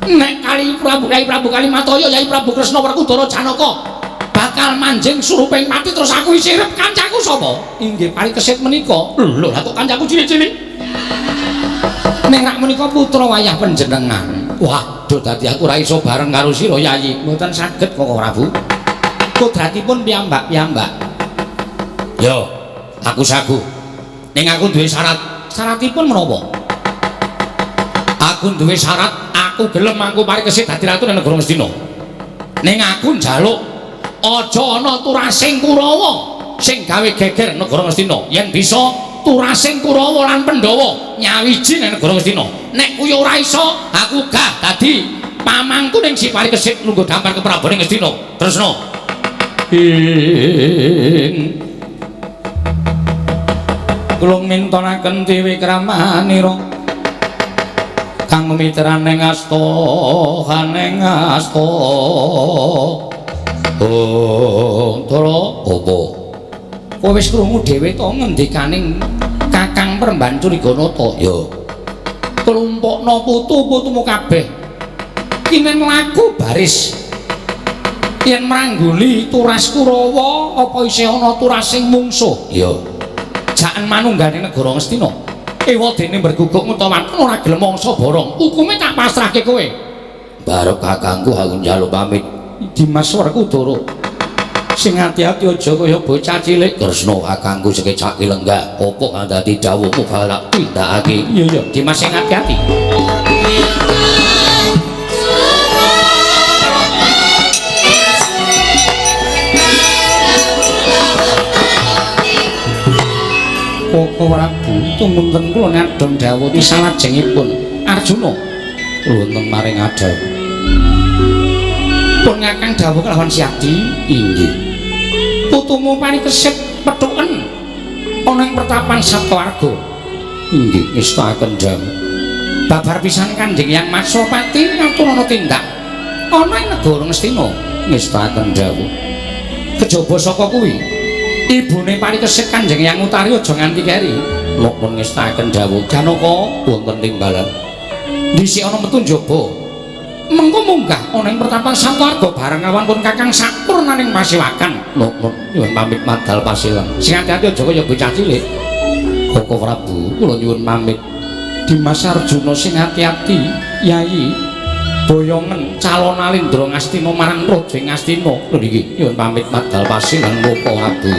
Nek Yai Prabu Kalimataya, Yai Prabu Kresna Werkudara Janaka bakal manjing suruping mati terus aku isih urip, kancaku sapa? Inggih Parikesit menika. Lho, lah kok kancaku cilik-cilik? Ning rak menika putra wayah panjenengan. Waduh, dadi aku ora iso bareng karo sira Yayi. Mboten saged Koko Prabu. Kodratipun piyambak-piyambak. Yo, aku sagu. Ning aku duwe syarat. Syaratipun menapa? Aku duwe syarat, aku gelem mangku Parikesit dadi ratu ning negara Ngastina. Ning aku njaluk aja ana turasing Kurawa sing gawe geger negara Ngastina. Yen bisa turasing Kurawa lan Pandhawa nyawiji ning negara Ngastina. Nek kuwi ora iso, aku gah dadi pamangku ning si Parikesit lungguh dampar ke Prabu ning Ngastina. Tresna. Kula mintonaken Dewi-kramanira kang mitraning asta kaning asta. Oh, Tara, apa? Kowe wis krungu dhewe to ngendikaning Kakang Prembancuriganata? Ya. Klumpukna putu-putumu kabeh. Kinen laku baris. Yen mrangguli turas Kurawa apa isih ana turasing mungsuh? Ya. Jaken manunggane negara Ngastina. Ewadene berguguk Mutawati ora gelem mangsa borong. Hukume tak pasrahke kowe. Barep kakangku aku njaluk pamit. Dimas Werkudara. Sing ati-ati aja kaya bocah cilik. Kresna kakangku sekecake lenggah. Apa kang dadi dawuhmu balak tindakake? Iya ya, Dimas sing ati-ati. Koko Prabu tumunten kula ngadhong dawuh salajengipun Arjuna wonten maring adhawu. Pun ngakang dawuh kelawan Siadi. Inggih. Putumu Parikesit pethuken ana ing pertapan Satwarga. Inggih, ngestakaken dawuh. Babar pisan Kanjeng Hyang Masopati ngaturana tindak ana ing negara Ngastina. Ngestakaken dawuh. Kejaba saka kuwi, ibune Parikesit Kanjeng Hyang Utari aja nganti keri. Lopun ngestakaken dawuh. Janaka wonten timbalan. Dhisik ana metu njaba. Mengko munggah ana ing pertapan Satwarga bareng awan pun Kakang Sampurnaning Pasiwakan. Lho, nyuwun pamit madal pasilan. Sing ati-ati aja kaya bocah cilik. Koko Prabu, kula nyuwun pamit. Dimas Arjuna sing ati-ati, Yayi. Boyongen calon Nalendra Ngastina marang Raja Ngastina. Lho niki nyuwun pamit madal pasilan Koko Prabu.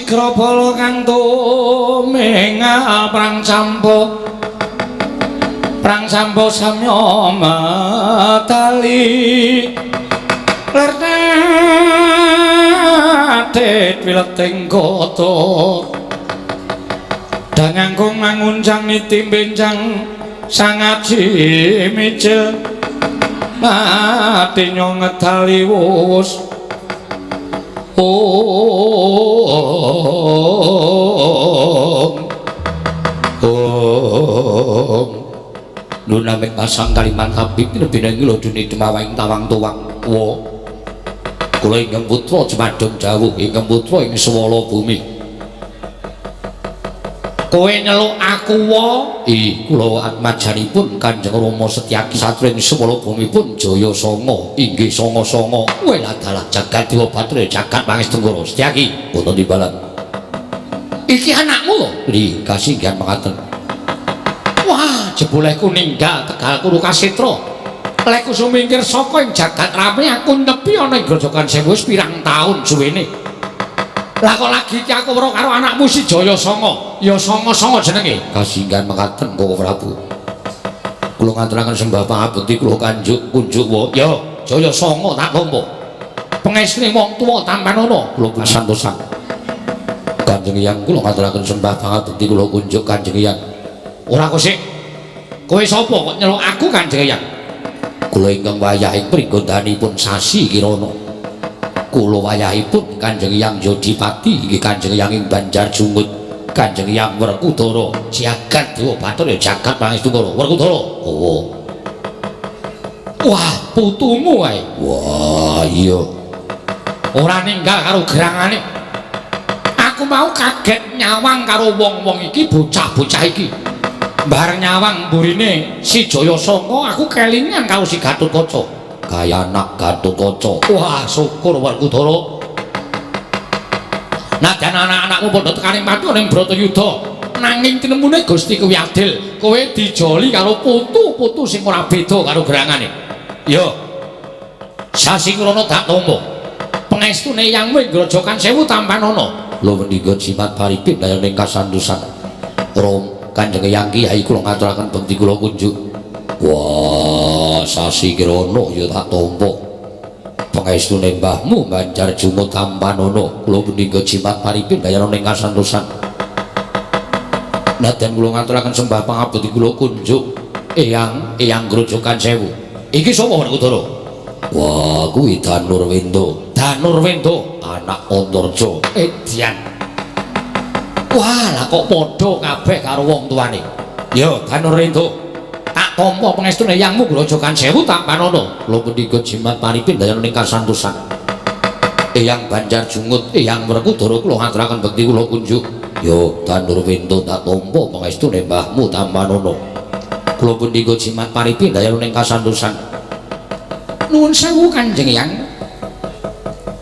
sigra bala kang tumingal prang sampo samya matali lernet wileting kota dangangkung manguncang niti benjang sangaji micil mati nyongedali wus Nunamik pasang kaliman habib nebina ngilo duni demawang tawang tuwang wo kula ingkang putra Cemadong dawuh ingkang putra ing swala bumi kowe nyeluk aku wa kula atmajanipun Kanjeng Rama Setyaki Satria ing swala bumi pun Jaya Sanga inggih sanga-sanga kowe adalah jagat Dewa Bathara jagat Pangestu Setyaki wonten timbalan iki anakmu lho nggih kasinggihan makaten. Wah, jebule ku ninggal Tegal Kuru Kasitra. Lek ku sumingkir saka ing jagat rame aku nepi ana ing Grojogan Sewu wis pirang taun suwene. Lah kok lagi iki aku weruh karo anakmu si Jaya Sanga. Ya Sanga-sanga jenenge. Kasinggihan mekaten Koko Prabu. Kula ngaturaken sembah pangabekti kula kanjuk kunjuk wa. Ya Jaya Sanga tak tampa. Pengestune wong tuwa tampan ana kula kasantosan. Kanjeng Hyang kula ngaturaken sembah pangabekti kula kunjuk Kanjeng Hyang. Ora kok sik. Kowe sapa kok nyeluk aku Kanjeng Hyang? Kula ingkang wayahing pringgondanipun Sasi Kirana. Kula wayahipun Kanjeng Hyang Yodipati inggih Kanjeng Hyang ing Banjarjungut. Kanjeng Hyang Werkudara jagat Dewa Bathara jagat Pangestu Werkudara. Oh. Wah, putumu ae. Wah, iya. Ora ninggal karo gerangane. Aku mau kaget nyawang karo wong-wong iki bocah-bocah iki. Bareng nyawang burine si Jaya Sanga aku kelingan karo si Gatotkaca. Kaya anak Gatotkaca. Wah, syukur Werkudara. Najan anak-anakmu padha tekani mati ning Bratayuda. Nanging tinemune Gusti kuwi adil. Kowe dijoli karo putu-putu sing ora beda karo gerangane. Ya. Sasi Kirana dak tampa. Pengestune yangmu ing Grojogan Sewu tampan ana. Lho mendika jimat paripin dayaning kasantosan. Rom Kanjeng Hyang Kyai kula ngaturaken bekti kula kunjuk. Wah, Sasi Kirana ya tak tampa. Pangestune mbahmu Banjarjungut Tampanana kula menika jimat paripin dayaning kasantosan. Nadan kula ngaturaken sembah pangabekti kula kunjuk Eyang Grojogan Sewu. Iki sapa Werkudara? Wah, kuwi Danurwenda. Danurwenda anak Antarja. Edian. Wah, lah kok padha kabeh karo wong tuane. Ya, Danurwenda. Tak tampa pangestune yangmu Grojogan Sewu Tampanana. Kula menika jimat paripin dayaning kasantosan. Eyang Banjarjungut, Eyang Werkudara kula ngaturaken bekti kula kunjuk. Ya, Danurwenda tak tampa pangestune mbahmu Tampanana. Kula menika jimat paripin dayaning kasantosan. Nuwun sewu Kanjeng Hyang.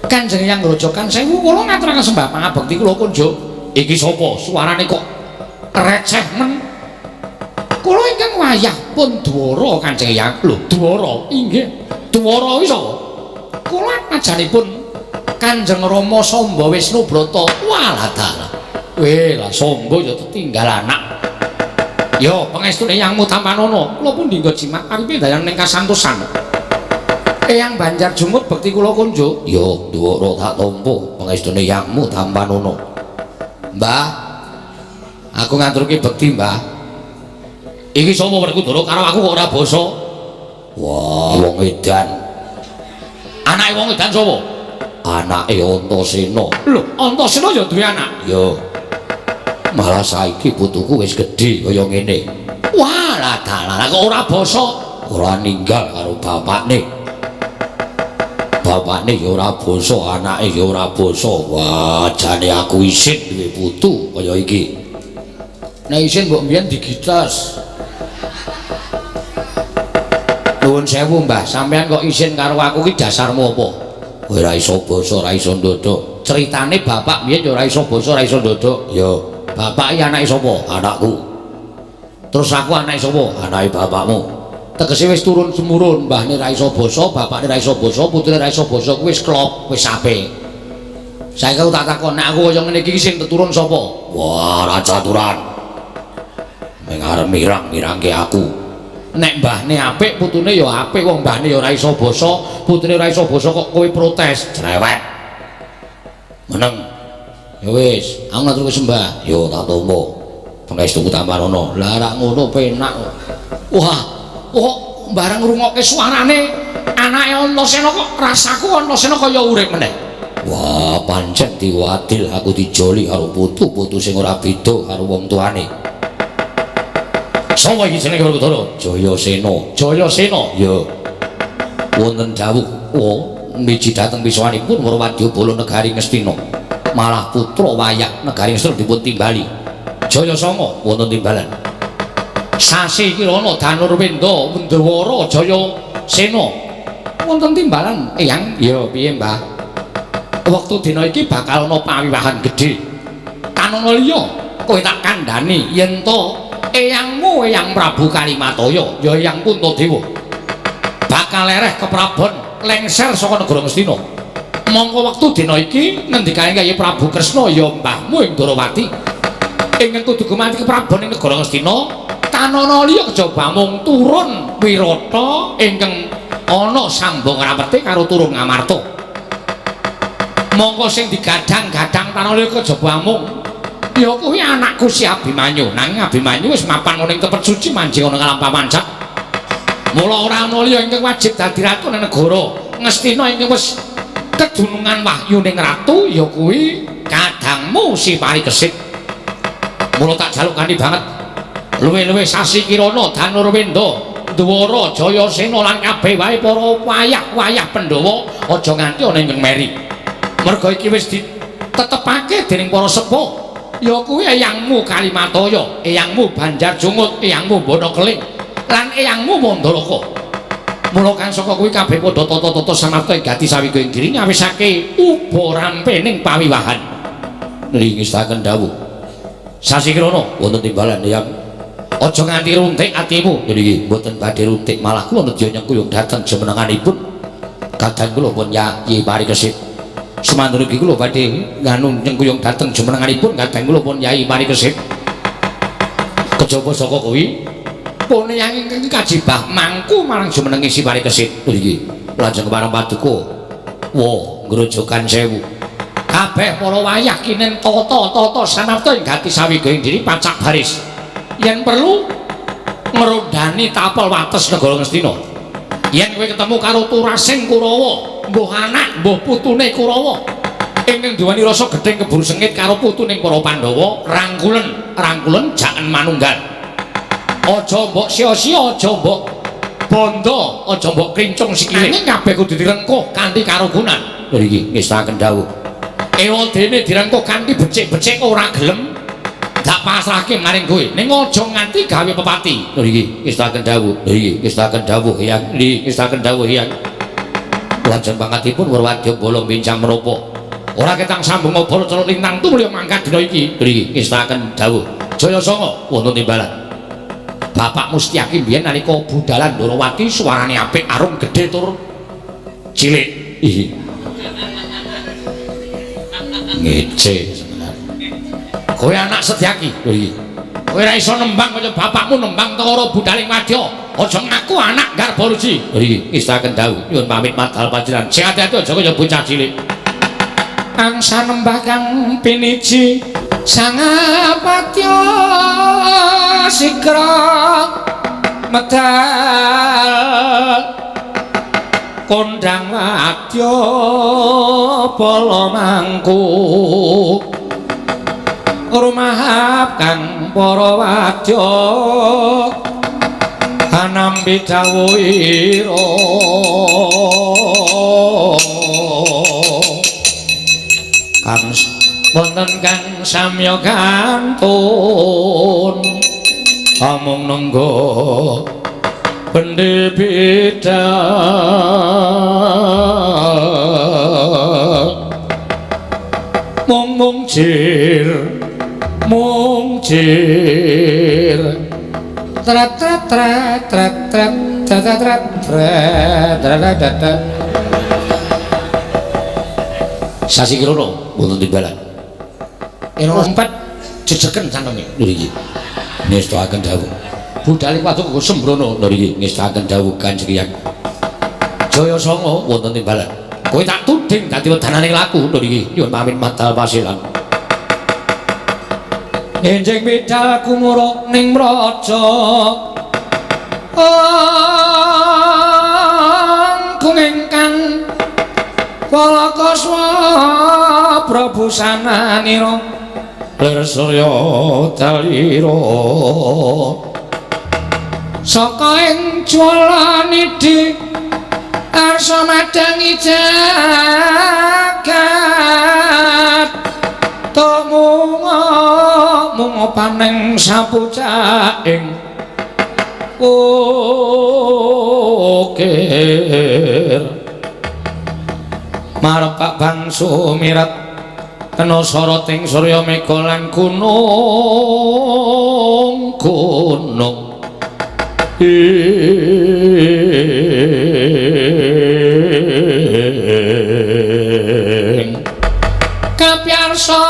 Kanjeng Hyang Grojogan Sewu kula ngaturaken sembah pangabekti kula kunjuk. Iki sapa? Suarane kok receh men. Kula ingkang wayah pun Dwara Kanjeng Hyang. Lho, Dwara inggih. Dwara iki sapa? Kula ajanipun Kanjeng Rama Samba Wisnu Brata. Walah dalah. Weh, lah Samba ya tinggal anak. Ya, pangestune yangmu Tampanana. Kula pun dinggo jimat paripin dayaning kasantosan. Eyang Banjarjungut bekti kula kunjuk. Ya, Dwara tak tampa pangestune yangmu Tampanana. Mbah, aku ngaturke bekti, Mbah. Iki sapa Werkudara karo aku kok ora basa? Wah, wong edan. Anake wong edan sapa? Anake Antasena. Lho, Antasena ya duwe anak? Ya. Malah saiki putuku wis gedhe kaya ngene. Wah, lah dalah kok ora basa? Ora ninggal karo bapakne. Bapakne ya ora basa, anake ya ora basa. Wah, jane aku isin duwe putu kaya iki. Nek isin mbok mbiyen digitas. Nuwun sewu, Mbah, sampean kok isin karo aku ki dasarmu apa? Kowe ora iso basa, ora iso ndodok. Critane bapak mbiyen ya ora iso basa, ora iso ndodok. Ya, bapak iki anake sapa? Anakku. Terus aku anake sapa? Anake bapakmu. Tegese wis turun semurun, mbahne ra iso basa, bapakne ra iso basa, putrine ra iso basa, kuwi wis klop, wis apik. Saiki aku tak takon nek aku kaya ngene iki sing teturun sapa? Wah, Raja Turan. Ning arep mirang-mirangke aku. Nek mbahne apik, putune ya apik, wong mbahne ya ora iso basa, putune ora iso basa kok kowe protes. Cerewet. Meneng. Ya wis, aku ngatur sembah. Yo tak tampa. Pangestu Tamarana. Lah rak ngono penak. Wah, kok bareng ngrungokke suarane anake Antasena kok rasaku Antasena kaya urip meneh. Wah, pancen diwadil aku dijoli karo putu-putu sing ora beda karo wong tuane. Sapa iki jenenge Werkudara? Jayasena. Jayasena? Ya. Wonten dawuh, miji dhateng wiswanipun Wadyabala negari Ngastina. Malah putra Wayak negari Ngastina dipun timbali. Jayasena wonten timbalan. Sasi Kirana Danurwendra Wendrawara Jayasena wonten timbalan. Eyang, ya piye, Mbah? Wektu dina iki bakal ana pawiwahan gedhe. Kanana liya kowe tak kandhani yen to eyangmu Eyang Prabu Kalimataya ya Eyang Puntadewa bakal lereh keprabon lengser saka negara Ngastina. Mongko wektu dina iki ngendikane Kyai Prabu Kresna ya mbahmu ing Darawati ingkang kudu gumanti keprabon ing negara Ngastina. Kanana liya kejaba mung turun Wirata ingkang ana sambung rapete karo turun Ngamarta. Mongko sing digadhang-gadhang Kanana liya kejaba mung ya kuwi anakku si Abimanyu. Nanging Abimanyu wis mapan ning tempat suci manjing ana Kalam Pamancak. Mula ora ana liya ingkang wajib dadi ratu ning negara Ngastina ingkang wis kedunungan wahyuning ratu ya kuwi kadangmu si Parikesit. Mula tak jaluk kanthi banget luwih-luwih Sasi Kirana Danurwendra Dwara Jayasena lan kabeh wae para wayah-wayah Pandhawa aja nganti ana ing meri. Merga iki wis ditetepake dening para sepuh. Ya kuwi eyangmu Kalimataya, eyangmu Banjarjungut, eyangmu Banakeling lan eyangmu Mandalaka. Mula kang saka kuwi kabeh padha tata-tata samapta gati sawiga ing giri nyawisake uba rampening pawiwahan. Nringestaken dawuh. Sasi Kirana wonten timbalan Eyang. Aja nganti runtik atimu. Niki mboten badhe runtik malah kula nedya nyengkuyung dhateng jemenenganipun. Kadang kula pun Kyai Parikesit. Semantun iki kula badhe nganu nyengkuyung dhateng jumenenganipun kadang kula pun Kyai Parikesit. Kejaba saka kuwi pun Eyang ingkang kajibah mangku marang jumenenge si Parikesit. Niki lajeng marang paduka. Wah, grojogan sewu. Kabeh para wayah kinen tata-tata samapta ing gati sawiga ing diri pacak baris. Yen perlu ngrondani tapel wates negara Ngastina. Yen kowe ketemu karo Turasing Kurawa, mbuh anak, mbuh putune Kurawa ingkang duweni rasa gedheng keburu sengit karo putuning para Pandhawa, rangkulen jangan manunggal. Aja mbok sia-sia, aja mbok bondo, aja mbok krincung sikile. Nanging kabeh kudu direngkuh kanthi karukunan. Lha iki ngestaken dawuh. Ewadene direngkuh kanthi becik-becik ora gelem dak pasrahke maring kowe. Ning aja nganti gawe pepati. Lha iki ngestaken dawuh. Lha iki ngestaken dawuh Eyang. Nggih, ngestaken dawuh Eyang. Lajeng pangkatipun Wadyabala bincang menapa. Ora ketang sambung obor celuk lintang tumulya mangkat dina iki. Lha iki ngestaken dawuh. Jayasena wonten timbalan. Bapak Mustiaki biyen nalika budalan Darawati suarane apik, arum gedhe tur cilik. Ngece kowe anak Setyaki. Lho iki kowe ora iso nembang kaya bapakmu nembang Tara Budaling Wadya. Aja ngaku anak Garbaluji. Lho iki ngestaken dawuh nyuwun pamit madhal panjenengan. Sing ati-ati aja kaya bocah cilik. Angsa nembah kang piniji Sangapatya sigra medal kondang wadya bala mangku rumahap kang para wadya anambi dawuhira kang wonten kang samya kantun amung nenggo bendhe beda mung jir trat trat trat trat trat trat trat trat trat Sasi Kirana wonten timbalan. Eno empet jejegen cangkeme niki. Ngestakaken dawuh. Budhale paduka Sembrono niki ngestakaken dawuh Kanjeng Hyang. Jaya Sanga wonten timbalan. Kowe tak tuding dadi wedananing laku niki. Nyuwun pamit madal pasilan. Enjing medal kumara ning mraja. Angkung ingkang Palakaswa Prabu sananira lir surya dalira saka ing jwalanidhi arsa madangi jagat munga paning sapucaing ukir marepak bangsu mirat kena soroting surya mega lan gunung kapyarsa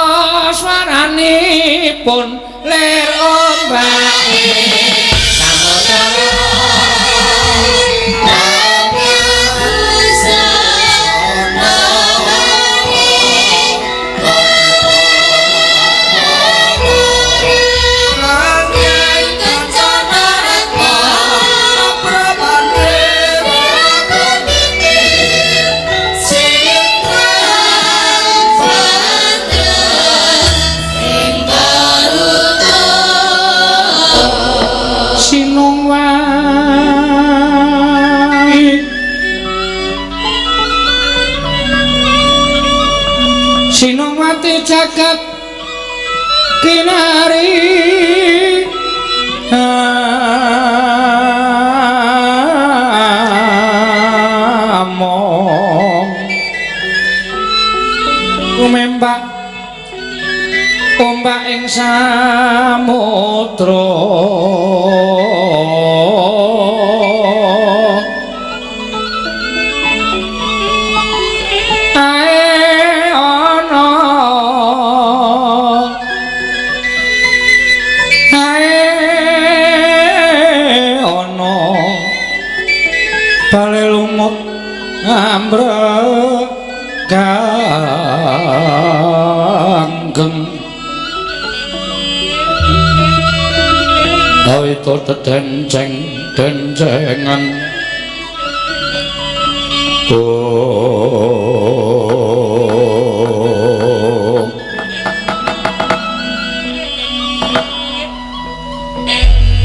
swaranipun lir ombake Sinongwati jagat kinari among kumembak ombak ing samudra ganggeng awito dencengan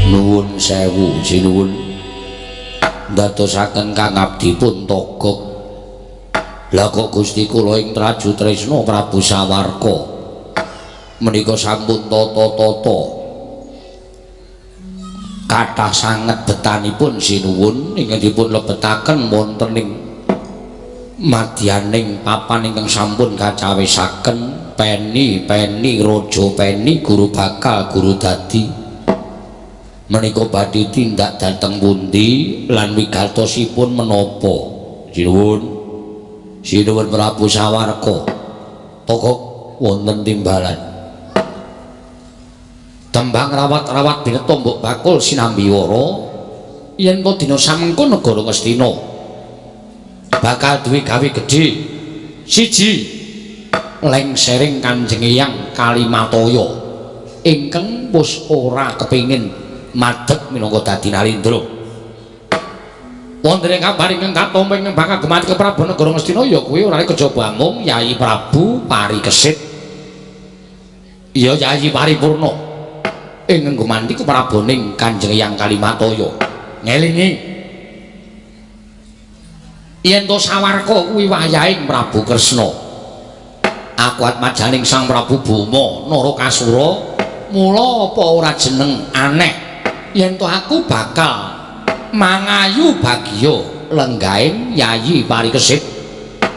nuwun sewu sinuwun ndadosaken kang abdi pun togok. Lah kok Gusti kula ing Traju Tresna Prabu Sawarka menika sampun tata-tata kathah sanget betanipun sinuwun ingkang dipun lebetaken wonten ing madyaning papan ingkang sampun kacawisaken peni raja peni guru bakal guru dadi menika badhe tindak dhateng pundi lan wigatosipun menapa sinuwun Prabu Sawarka tokok wonten timbalan tembang rawat-rawat bineta mbok bakul sinambiwara yen to dina samengko negara Ngastina bakal duwe gawe gedhe siji lengsering Kanjeng Hyang Kalimataya ingkang wis ora kepengin madheg minangka dadi Narendra wonten ing kabar ingkang katampa ing bakal gemati ke Prabu Negara Ngastina ya kuwi ora kejaba mung Yai Prabu Parikesit ya Yai Paripurna ingkang gumanti ke Prabaning Kanjeng Hyang Kalimataya ngelingi yen to Sawarka kuwi wayahing Prabu Kresna akuat majaning Sang Prabu Boma Narakasura mula apa ora jeneng aneh yen to aku bakal mangayu bagya lenggahing Yayi Parikesit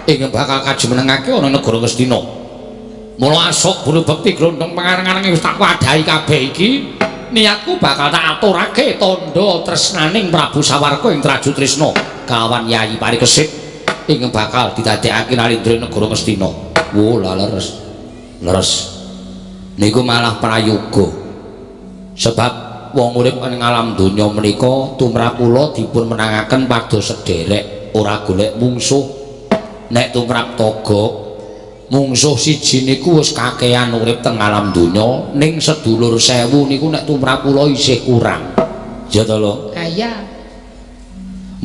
ingkang bakal kajumenengake ana negara Ngastina. Mula asok bulu bekti glondhong pangareng-areng wis tak wadahi kabeh iki niatku bakal tak aturake tandha tresnaning Prabu Sawarka ing Traju Tresna kawan Yayi Parikesit ingkang bakal didadekake Narendra negara Ngastina. Wo lah leres. Leres. Niku malah prayoga. Sebab wong urip ing alam donya menika tumrap kula dipun menangaken pados sederek, ora golek mungsuh. Nek tumrap toga mungsuh siji niku wis kakehan urip teng alam donya, ning sedulur 1000 niku nek tumrap kula isih kurang. Ya to lho. Kaya.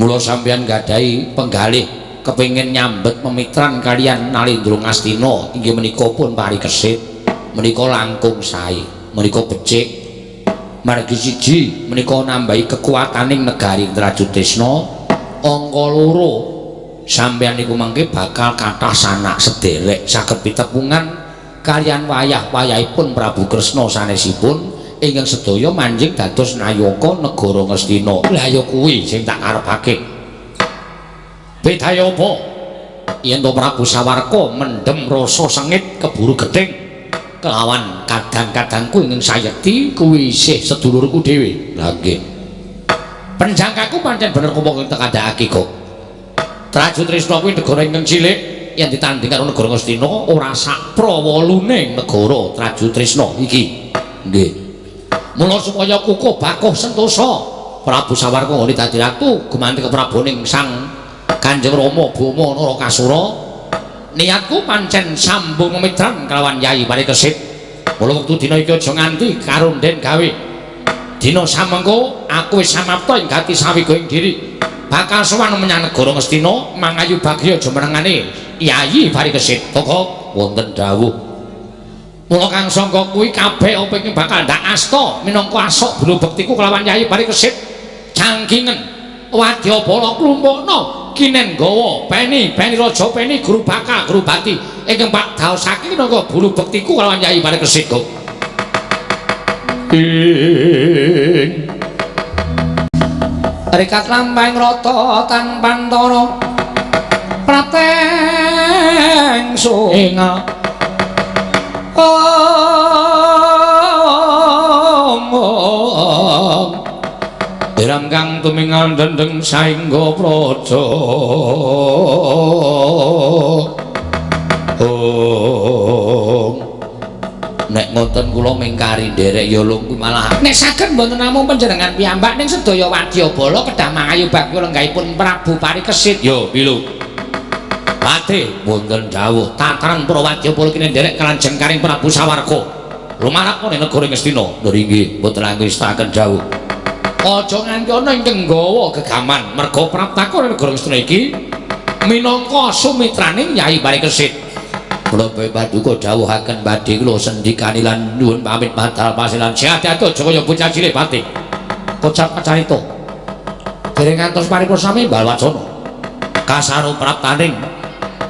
Mula sampeyan gadahi penggalih kepingin nyambet pemitran kalian Nalindra Ngastina inggih menika pun parikesit, menika langkung sae, menika becik. Margi siji menika nambahi kekuataning negari Trajutrisna. Angka loro sampeyan niku mangke bakal kathah sanak sederek saged pitepungan kalian wayah-wayahipun Prabu Kresna sanesipun ingkang sedaya manjing dados nayaka negara Ngastina. Lah ya kuwi sing tak karepake. Bedaya apa? Yen to Prabu Sawarka mendem rasa sengit keburu gething kelawan kadang-kadangku ingkang sayekti kuwi isih sedulurku dhewe. Lah nggih. Penjangkaku pancen bener apa tak kandhakake kok. Trajutrisna kuwi negara ingkang cilik yen ditanding karo negara Ngastina ora sak prawolune negara Trajutrisna iki. Nggih. Mula supaya kukuh bakuh sentosa Prabu Sawarka nggone dadi ratu gumanti keprabaning Sang Kanjeng Rama Bama Narakasura, niatku pancen sambung memitran kelawan Yayi Parikesit. Mula wektu dina iki aja nganti karunden gawe. Dina samengko aku wis samapta ing gati sawigoing diri. Bakal sowan menyang negara Ngastina mangayu bagya jumenengane Yayi Parikesit. Toko wonten dawuh. Mula kang sangka kuwi kabeh apa iki bakal ndak asta minangka asok bulu bektiku kelawan Yayi Parikesit. Cangkingen wadyabala klumpukna kinen gawa peni raja peni guru baka guru bati ingkang Pak daosake minangka bulu bektiku kelawan Yayi Parikesit kok. Rikat lampahing rata tan pantara prateng sunga Diram kang tumingal dendeng saengga praja. Nek ngoten kula mingkari nderek ya lung kuwi malah nek saged mboten namung panjenengan piyambak ning sedaya wadyabala kedah mangayu bagya lenggahipun Prabu Parikesit. Yo pilu. Patih wonten dawuh tataran para wadyabala kene nderek kalanjeng karing Prabu Sawarka. Lumarak ning negara Ngastina. Lho inggih mboten langkung dawuh. Aja nganti ana ingkang nggawa gegaman merga praptaka negara Ngastina iki minangka sumitraning Yayi Parikesit. Kula paduka dawuhaken badhe kula sendikani lan nuwun pamit madhal pasilan sehat-sehat aja kaya bocah cilik Patih. Kocap kacarita. Dereng ngantos paripurna sami mbal wacana. Kasaru praptaning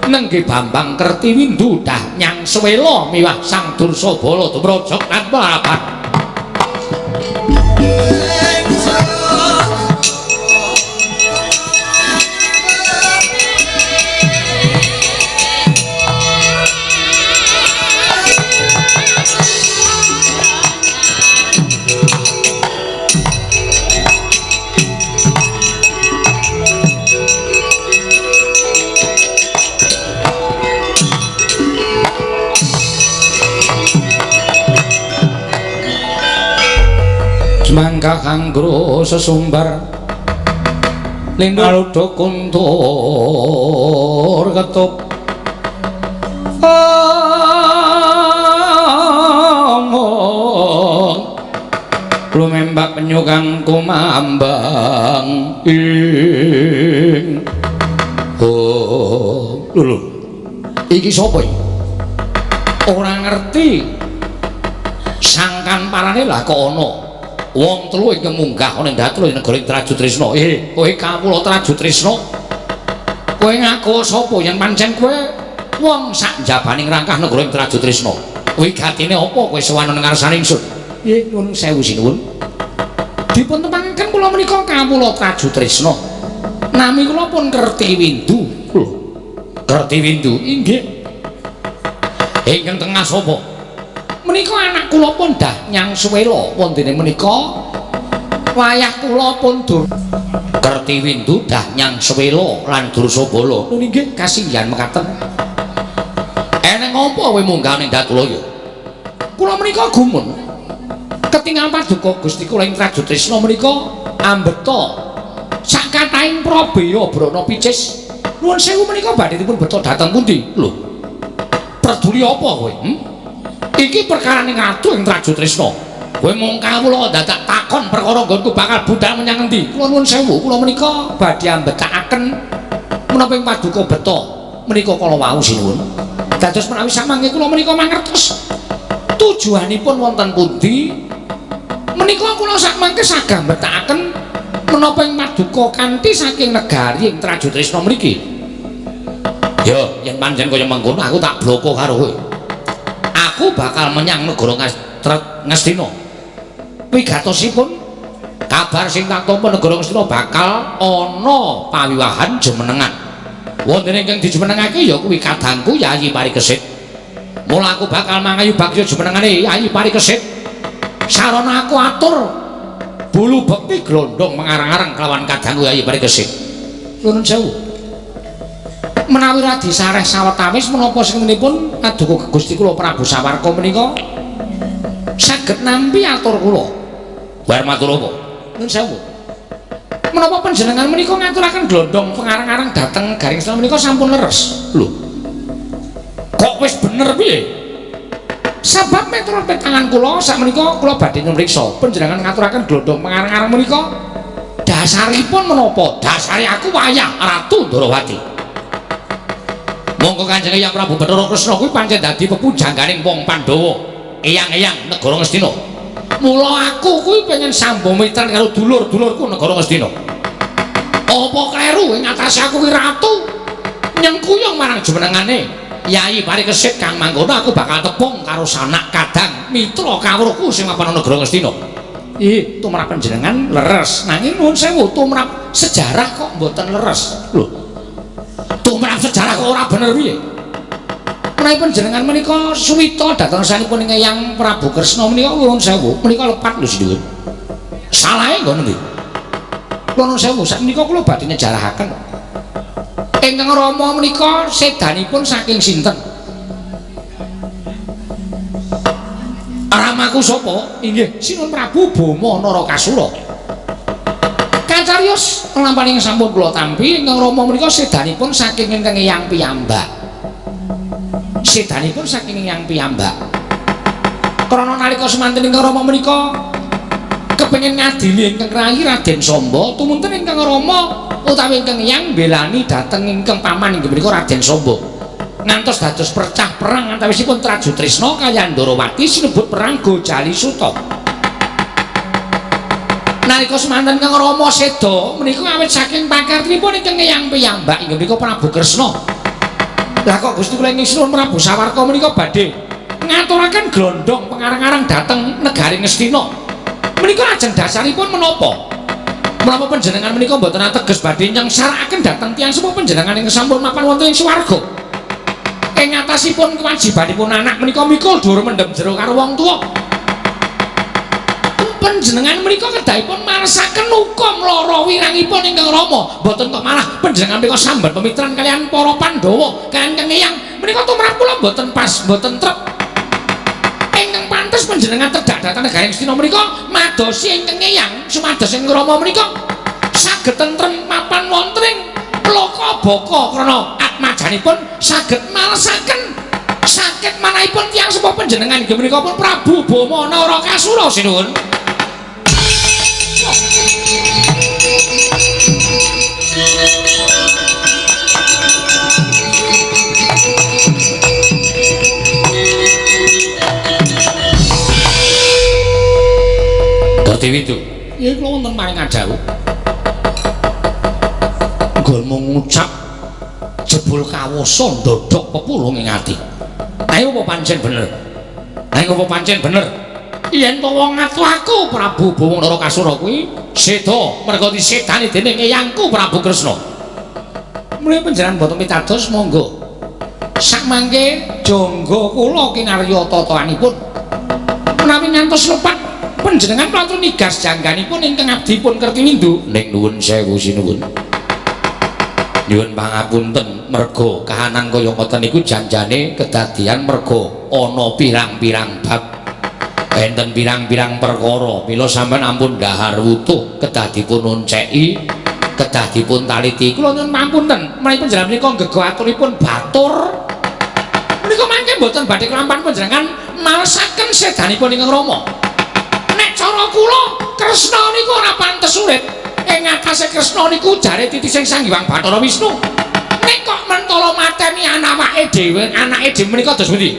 Nengge Bambang Kertiwindu dah nyang swela miwah Sang Dursabala tumrajak lan parapat. Mangka kanggo sesumbar lindaludha kuntur ketup lumembak penyu kang kumambang ing lho iki sapa iki ora ngerti sangkan parane lah kok ana wong telu ingkang munggah ana ing dhatru negara Trajutrisna. Kowe kawula Trajutrisna. Kowe ngaku sapa yen pancen kowe wong sak jabaning rangkah negara Trajutrisna. Kuwi gatine apa kowe sowan nang ngarsane ingsun? Nggih, nuwun sewu sinuwun. Dipun tepangaken kula menika kawula Trajutrisna. Nami kula pun Kertiwindu. Kertiwindu inggih. Ingkang tengah sapa? Menika anak kula pun dah nyang swela wondene menika wayah kula pun Kertiwindu dah nyang swela lan Dursabala. Nggih kasinggihan mekaten. Eneng apa kowe munggah ning Datulaya? Kula menika gumun. Ketingal paduka Gusti kula ing Trajo Tresna menika ambeta sakatahing Prabeya Brana Picis. Nuwun sewu menika badhe dipun beto dhateng pundi? Lho. Peduli apa kowe? Iki perkarane ratu ing Trajo Tresna. Kowe mung kawula dadak takon perkara nggonku bakal budal menyang endi? Kula nuwun sewu, kula menika badhe ambetaken menapa ing paduka beto menika kala wau sinuwun. Dados menawi samangke kula menika mangertos tujuanipun wonten pundi, menika kula sakmangke saged ambetaken menapa ing paduka kanthi saking negari ing Trajo Tresna mriki. Ya, yen pancen kaya mengkono aku tak bloko karo kowe. Aku bakal menyang negara Ngastina. Wigatosipun kabar sing tak tampa negara Ngastina bakal ana pawiwahan jumenengan. Wonten ingkang dijumenengake ya kuwi kadangku Yayi Parikesit. Mula aku bakal mangayu bagya jumenengane Yayi Parikesit. Sarana aku atur bulu bekti glondong mengarang-arang kelawan kadangku Yayi Parikesit. Nuwun sewu. Menawi radi sareh sawetawis menapa sengmenipun aduka Gusti kula Prabu Sawarka menika saged nampi atur kula. Bar matur apa? Nuwun sewu. Menapa panjenengan menika ngaturaken glondong pengarang-arang dhateng garing Sela menika sampun leres? Lho. Kok wis bener piye? Sebab meturut tangan kula sakmenika kula badhe nyumriksa panjenengan ngaturaken glondong pengarang-arang menika dasaripun menapa? Dasare aku wayah Ratu Ndarawati. Monggo Kanjeng Hyang Prabu Bathara Kresna kuwi pancen dadi pepujangganing wong Pandhawa, eyang-eyang negara Ngastina. Mula aku kuwi pengen sambung mitran karo dulur-dulurku negara Ngastina. Apa kleru ing atase aku kuwi ratu nyengkuyung marang jumenengane Yayi Parikesit kang mangkono aku bakal tepung karo sanak kadang mitra kawruhku sing mapan negara Ngastina. Tumrap panjenengan leres, nanging nuwun sewu tumrap sejarah kok mboten leres. Lho. Tumrap sejarah kok ora bener piye? Menawi panjenengan menika suwita dhateng sanipun ing Eyang Prabu Kresna menika nuwun sewu, menika lepat lho sinuwun. Salahe nggon nggih. Nuwun sewu, sakmenika kula badhe nyejarahaken. Ingkang Rama menika sedanipun saking sinten? Ramaku sapa? Inggih, Sinuwun Prabu Bama Narakasura. Kacariyos lampaning sampun kula tampi ingkang Rama menika sedanipun saking ingkang Eyang piyambak. Sedanipun saking Eyang piyambak. Krana nalika semanten ingkang Rama menika kepengin ngadili ingkang rayi Raden Samba, tumunten ingkang Rama utawi ingkang Eyang belani dhateng ingkang paman inggih menika Raden Samba. Ngantos dados percah perang antawisipun Trajo Tresna kaliyan Ndarawati sinebut perang Gojali Suta. Nalika semanten Kang Rama seda menika awit saking pakartinipun ingkang Eyang piyambak inggih menika Prabu Kresna. Lah kok Gusti kula ing Sinuwun Prabu Sawarka menika badhe ngaturaken glondong pengarang-arang dhateng negari Ngastina. Menika lajeng dasaripun menapa? Menapa panjenengan menika mboten ateges badhe nyengsaraken dhateng tiyang sepuh panjenengan ing sampun mapan wonten ing swarga? Ing atasipun kewajibanipun anak menika mikul dhuwur mendem jero karo wong tuwa. Panjenengan menika kedahipun marsaken hukum lara wirangipun ingkang Rama, mboten kok malah panjenengan menika sambat pemitran kalian para Pandhawa kaliyan Kang Eyang menika tumrap kula mboten pas, mboten trep. Ingkang pantes panjenengan tedhak dhateng negari Ngastina menika madosi ingkang Eyang sumados ing Rama menika saged tentrem mapan wonten ing loka baka krana atmajanipun saged malesaken sakit manahipun tiyang sepuh panjenengan inggih menika pun Prabu Bama Narakasura sinuwun. Dewi itu, ya kula wonten maring adhawu. Nggon ngucap jebul kawasa ndodhok pepulung ing ati. Ayo apa pancen bener? Ayo apa pancen bener? Yen to wong aku Prabu Bama Narakasura kuwi seda merga disedani dening eyangku Prabu Kresna. Mulih panjenengan boten pitados monggo. Sakmangke jangga kula kinarya tatahanipun. Menawi ngantos lepat panjenengan plantun nigas jangganipun ingkang abdi pun kerti windu ning nuwun sewu sinuwun. Nyuwun pangapunten merga kahanan kaya ngoten niku janjane kedadian merga ana pirang-pirang bab. Enten pirang-pirang perkara mila sampean ampun dhahar wutuh kedah dipun onceki, kedah dipun taliti. Kula nyuwun pangapunten menawi panjenengan menika nggega aturipun batur. Menika mangke mboten badhe kelampan panjenengan malesaken sedanipun ingkang Rama. Nek cara kula Kresna niku ora pantes urip. Ing ngatasé Kresna niku jare titising Sang Hyang Bathara Wisnu. Nek kok mentala mateni anake dhewe menika dos pundi?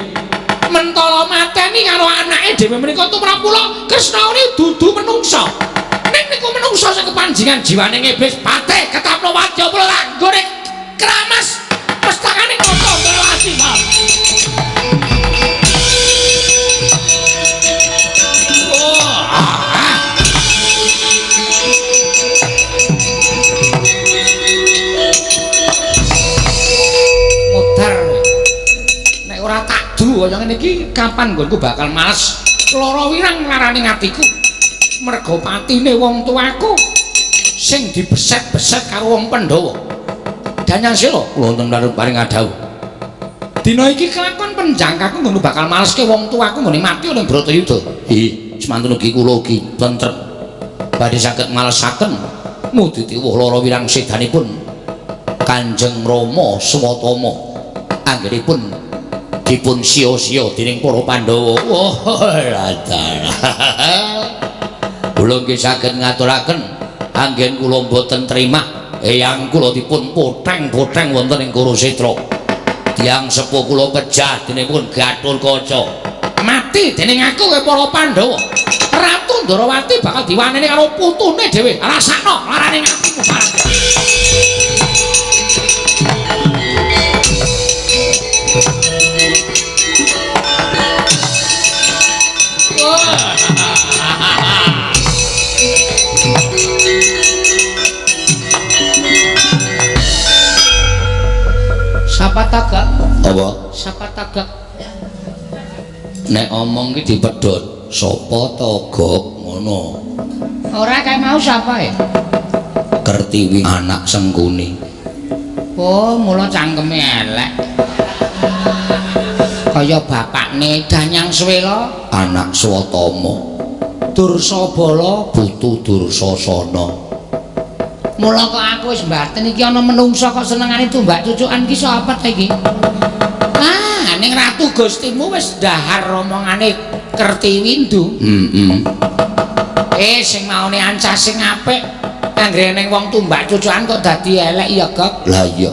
Mentala mateni karo anake dhewe menika tumrap kula Kresna niku dudu menungsa. Nek niku menungsa sing kepanjingan jiwane iblis pate ketapno wadya kula tak gorek kramas mestakane ngono ngelawasi Pak. Ora takdu kaya ngene iki kapan nggonku bakal males lara wirang ngarani atiku merga patine wong tuaku sing dibeset-beset karo wong Pandhawa. Danyasila kula wonten paring adhawuh. Dina iki kelakon penjangkaku nggonku bakal maleske wong tuaku nggone mati ning Bratayuda. Ih, semantun ugi kula ugi tentrem badhe saged malesaken mudhi tiwuh lara wirang sedanipun Kanjeng Rama Swatama anggenipun dipun sia-sia dening para Pandhawa. Wah, kula nggih saged ngaturaken anggen kula boten trima eyang kula dipun poteng-poteng wonten ing Kurusetra. Tiyang sepuh kula pejah denipun Gatotkaca. Mati dening aku ke para Pandhawa. Ratu Ndarawati bakal diwaneni karo putune dhewe. Rasakno larane atiku barang. Sapa tagak? Apa? Sapa tagak? Nek omong ki dipedhot, sapa tagak ngono. Ora kae mau sapa e? Kertiwi anak Sengkuni. Oh, mula cangkeme elek. Kaya bapakne Danyang Swela, anak Swatama. Dursabala putu Dursasana. Mula kok aku wis mbaten iki ana menungsa kok senengane tumbak cucukan ki sapa ta iki? Ah, ning Ratu Gustimu wis dhahar omongane Kertiwindu. Sing maune ancas sing apik anggere ning wong tumbak cucukan kok dadi elek ya, Gek. Lah iya.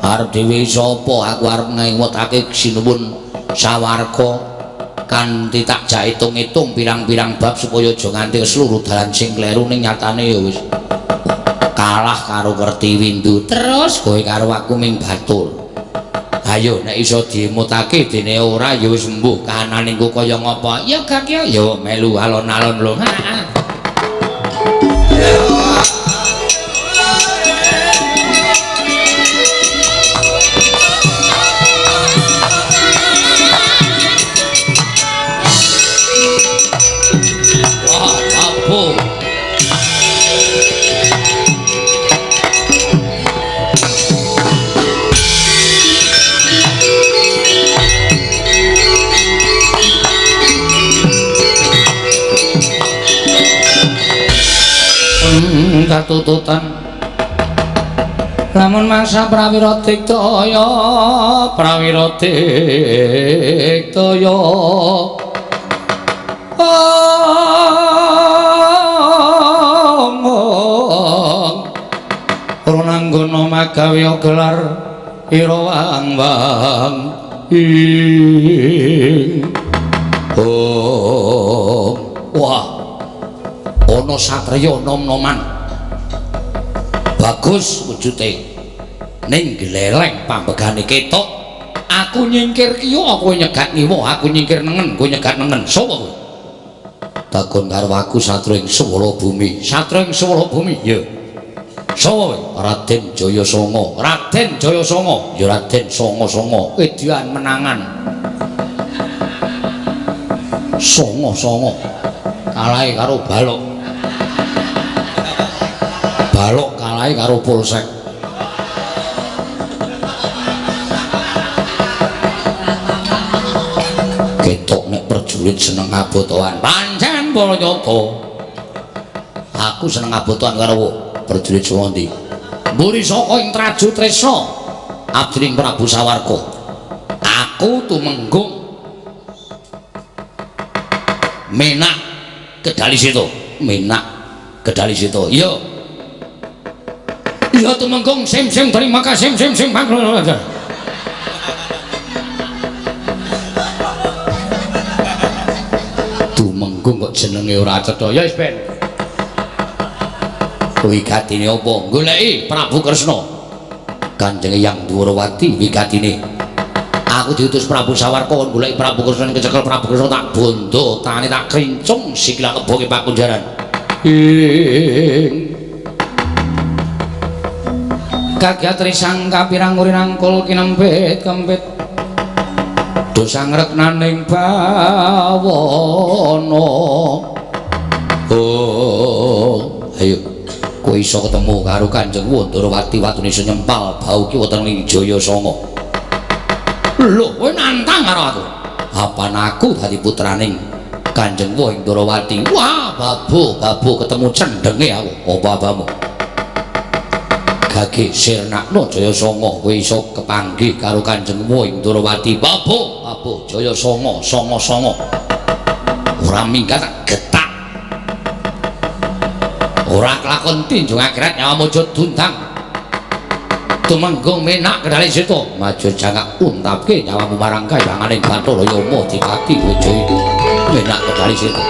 Arep dhewe sapa aku arep ngewotake sinuwun sawarga kanthi tak jak itung-itung pirang-pirang bab supaya aja nganti seluruh dalan sing kleru ning nyatane ya wis kalah karo Kertiwindu. Terus kowe karo aku ming batul. Ayo nek iso diemutake dene ora ya wis embuh kahanane engko kaya ngapa. Ya Gak ya melu alon-alon lho. Katututan lamun mangsa prawira diktaya ora nanggono magawe gelar ira wang-wang wah ana satriya nom-noman bagus wujude ning gleleng pambegane ketok aku nyingkir kiwa kowe nyegat ngiwa aku nyingkir nengen kowe nyegat nengen sapa kowe takon karo aku satria ing Swara Bumi ya sapa kowe Raden Jayasanga ya Raden Sanga edian menangan Sanga kalahe karo balok kalahe karo polsek prajurit seneng abotohan pancen Pranyata aku seneng abotohan karo prajurit Suwandi mburi saka ing Traju Tresna abdining Prabu Sawarka aku tumenggung Menak Kedalisita Menak Kedalisita iya iya tumenggung sim terima kasih sim tumenggung kok jenenge ora cetha ya wis ben wigatine apa goleki Prabu Kresna Kanjeng Hyang Dwarawati wigatine aku diutus Prabu Sawarka goleki Prabu Kresna kecekel Prabu Kresna tak bondo tangane tak krincung sikile keboke pakunjaran kagatri sangka pirang uri nangkul kinempit kempit dosa ngreknaning bawana oh ayo kowe iso ketemu karo Kanjeng Wandrawati watune iso nyempal bau ki wonten ing Jayasanga lho kowe nantang karo aku apan aku dadi putraning Kanjeng Wandrawati wah babu ketemu cendenge aku apa abamu gage sirnakno Jayasanga kowe iso kepanggih karo Kanjeng Wandrawati babu Jayasanga sanga ora minggat getak ora kelakon tinjung akhirat nyawa mojo dundang tumenggung Menak Kedalisita maju jangak untapke nyawamu marang kayanganing Bathara Yama dikati Wijaya Menak Kedalisita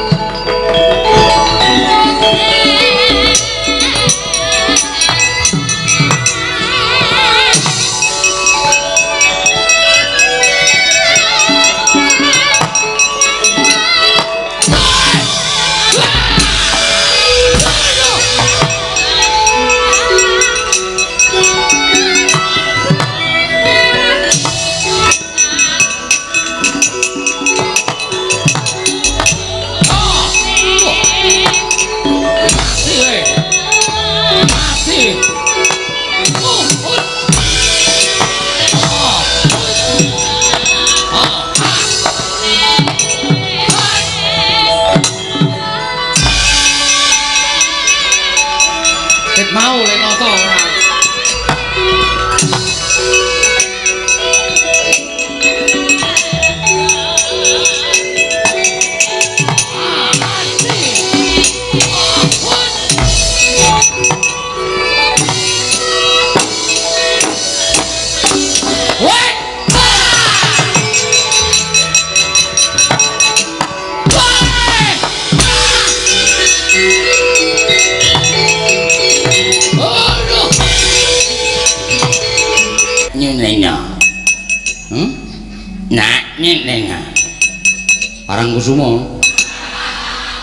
Parang Kusuma.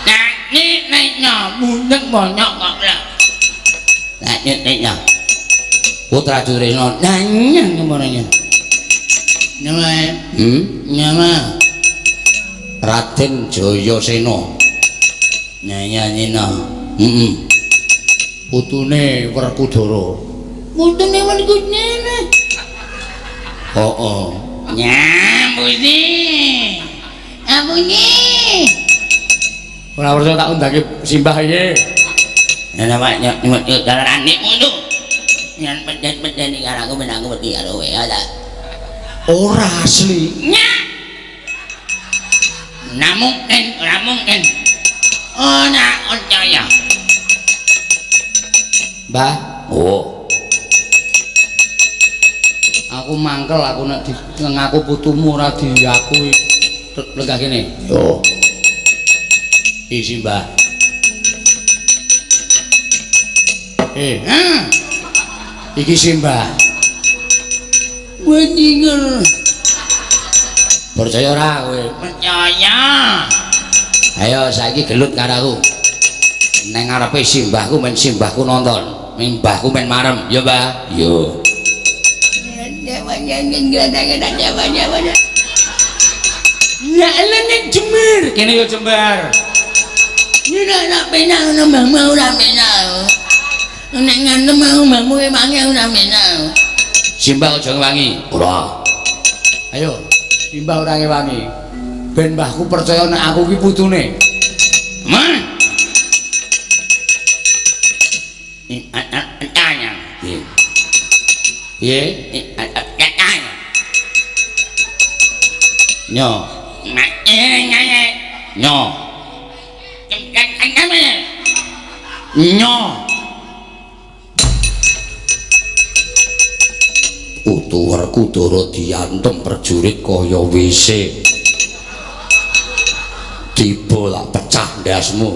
Nah, ni naiknya muneng banyak kok lah. Nah, ni naiknya. Putra Duryodana nanyang kemana-nya. Nama, nama Raden Jayasena. Nyanyi-nyina. Putune Werkudara. Putune Werkudara. Oh. Nyambuti. Abunyi. Ora percaya tak undake simbah iki. Nek nyok dalaran nikmu itu. Yen peden-peden iki karo aku ben aku wedi karo kowe ya ta. Ora asli. Nyak. Ora mungkin. Oh, nak percaya. Mbah. Oh. Aku mangkel aku nek ngaku putumu ora diakui. Legah kene. Yo. Isi Mbah. Iki Simbah. Wendinger. Percaya ora kowe? Percaya. Ayo saiki gelut karo aku. Neng ngarepe simbahku men simbahku nonton. Ning mbahku men marem, ya Mbah? Yo. Ya elene Jember, kene yo Jember. Nek penang nang mbahmu ora penang. Nek ngantem mbahmu emange ora penang. Simbah aja ngewangi. Ora. Ayo, simbah ora ngewangi. Ben mbahku percaya nek aku ki putune. Mah. Tanya. Piye? Tanya. Nyo. Nyo. Nyo. Utuwerku dara diantem prajurit kaya WC. Tiba lak pecah ndasmu.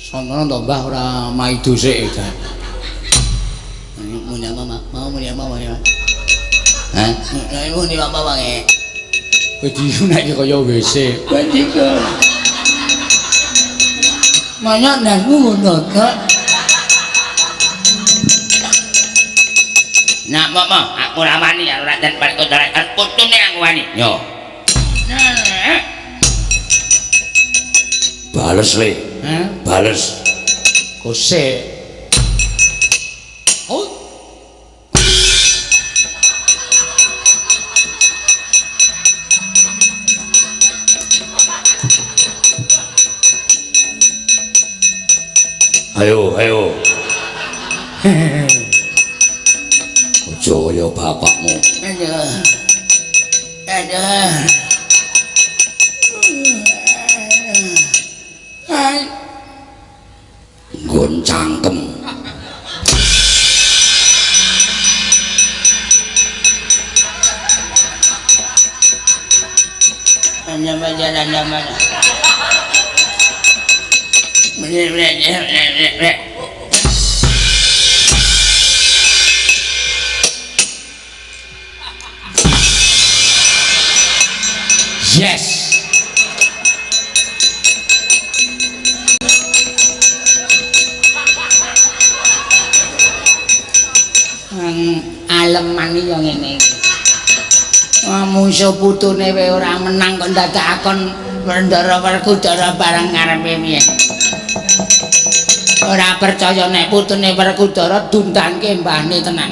Sono to Mbah ora maido sik. Muni apa mau muni apa ya? Hah? Muni apa wae? Wedi nek kaya WC. Wedi kok. Manya ndasmu ngono kok. Nak apa? Aku ora wani ora dan balik kodare putune aku wani. Yo. Bales le. Bales. Kose. Oh. Ayo, ayo. Ojo kaya bapakmu. Aduh. Nggon cangkem. Yes. Aleman iki yo ngene iki. Musuh putune wae ora menang kok ndadakakon Ndara Werkudara bareng ngarepe piye. Ora percaya nek putune Werkudara dundanke mbahne tenan.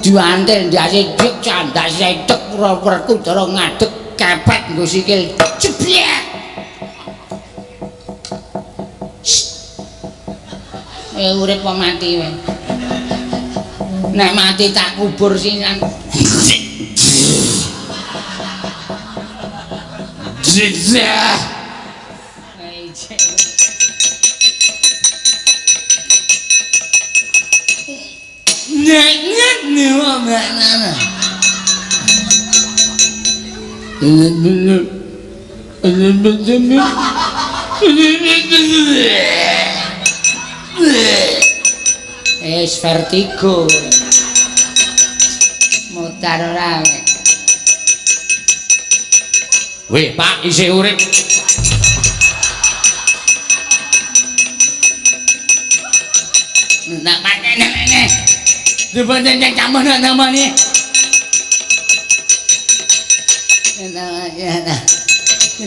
Diantil ndase dik candas sedek Werkudara ngadeg kepet nggo sikil jeblek. Urip apa mati wae. Nek mati tak kubur sisan. Zizah. Nek ni mana? Es vertigo. Mutar ora. Weh, Pak, isih urip. Nak pakai nek. Diboten cek campur namane.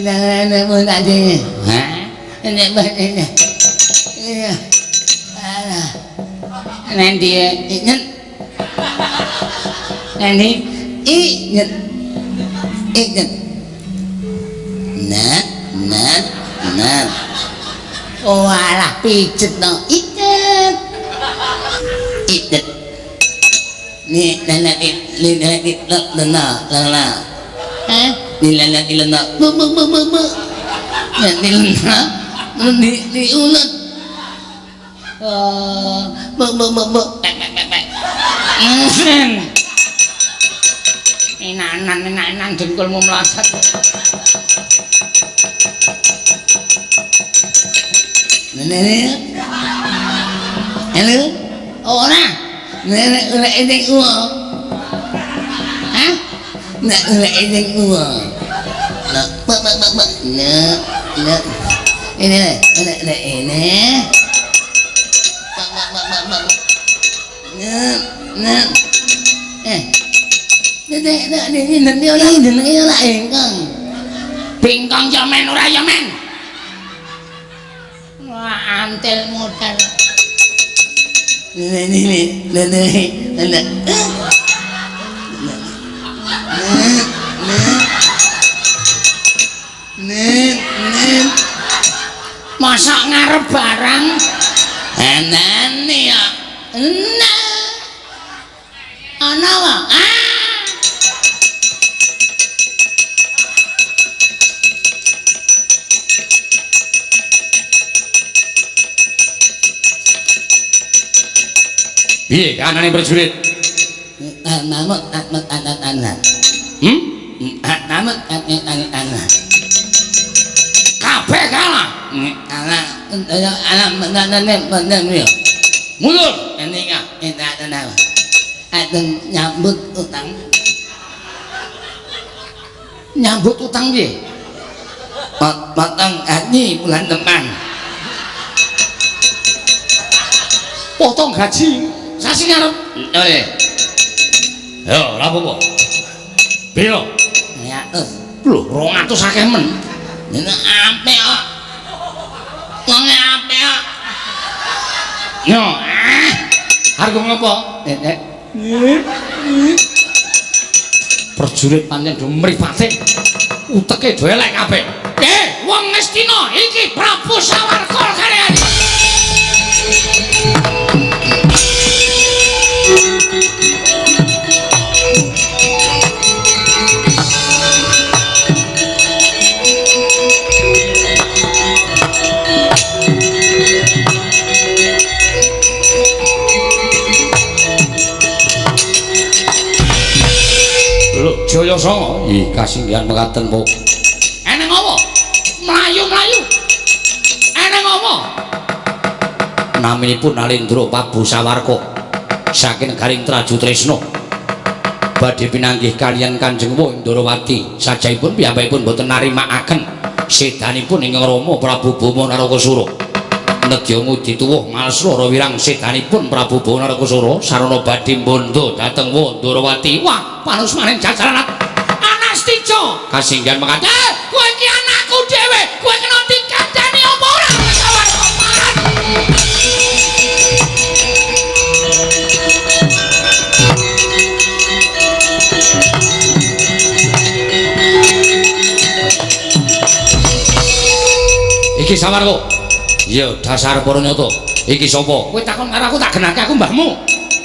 Nah, mau tadi. Hah? Nek bae. Iya. Alah. Nanti ingat. Nanti ingat. Ingat. Nah. Oh alah pijet no. Iket. Ni lala. Hah? Ni lala. Bu. Nanti lala. Ni ulat. Bu. Enak-enak dengkulmu melosot. Nenek. Halo. Ora. Nenek ini uang. Hah? Nenek ini uang. Nak. Nak. Ini. Nak. Nanti lah engkang. Bingkong jamen ora jamen. Wah, antel modal. Nenek. ngarep barang enane ya ana wae piye kanane prajurit namun anak namun anak kabeh kalah anak mundur eninga enak nyambut utang piye potong gaji bulan depan potong gaji sasi ngarep oleh yo lha apa piro ya lho 200 akeh men nek apik kok wong apik kok yo harga ngopo prajurit pancen do mripate uteke do elek kabeh wong Ngastina iki Prabu Sawarka karyane Jaya Sanga iki kasinggihan mekaten po eneng apa mlayu-mlayu eneng apa naminipun Alendra Prabu Sawarka saking negaring Traju Tresna badhe pinanggih kaliyan Kanjeng Wandrawati sajaipun piyambakipun boten narimakaken sedanipun ingkang Rama Prabu Bama Narakasura nedya ngudi tuwuh malesra wirang sedanipun Prabu Bama Narakasura sarana badhe bondo dhateng Wandrawati wah panus maring jajaran Anastija kasinggihan mekaten kowe iki anakku dhewe kowe kena dikandani apa ora Sawarka iki Sawarka ya dasar para nyata iki sapa kowe takon karo aku tak genake aku mbahmu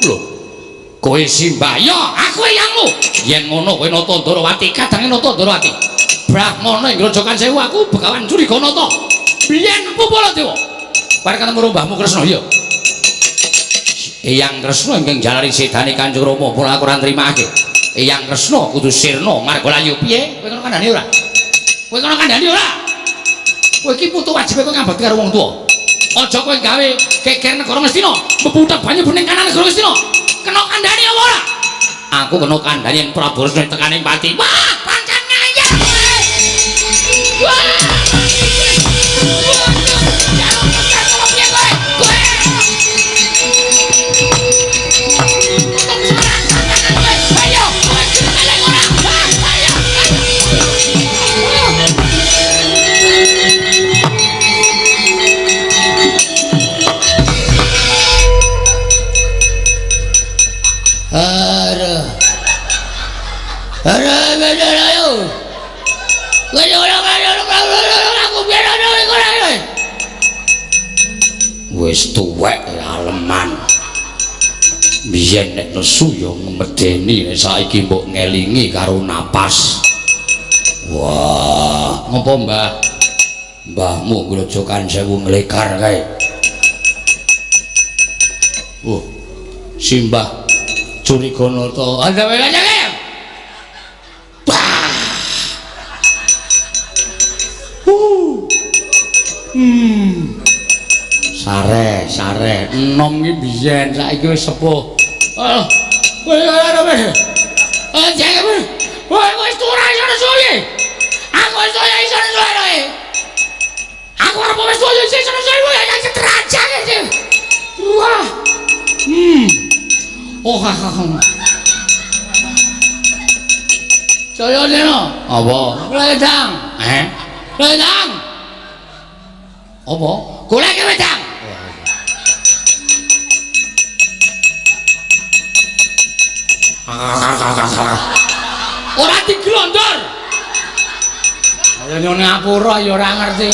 lho kowe Simbaya aku eyangmu yen ngono kowe Nata Ndarawati kadange Nata Ndarawati Brahmana ing Grojogan Sewu aku Begawan Juriganata biyen Pupaladewa bareng ketemu mbahmu Kresna ya Eyang Kresna ingkang jalari sedane Kanjeng Rama pun aku ora nrimakake Eyang Kresna kudu sirna margalayu piye kowe kena kandhani ora kowe kena kandhani ora kowe iki putu wajib kowe ngambekti karo wong tuwa aja kowe gawe geger negara Ngastina mbutak banyu bening kanan negara Ngastina kena kandhani apa ora aku kena kandhani yen Prabu Resna tekaning pati wah pancen ngayal wah wis tuwek aleman biyen nek nesu ya medeni nek saiki mbok ngelingi karo napas wah ngopo mbah mbahmu Grojogan Sewu nglekar kae Simbah Juriganata ada wae aja kae sare enom iki biyen saiki wis sepuh kowe ora wis jangan kowe wis ora iso suwe aku wis ora iso suwe aku ora wis iso suwe ya ketrajan iki wah oh Jaya Dena apa wedang wedang apa golek wedang ora diglondor ayo nyone ngapura ya ora ngerti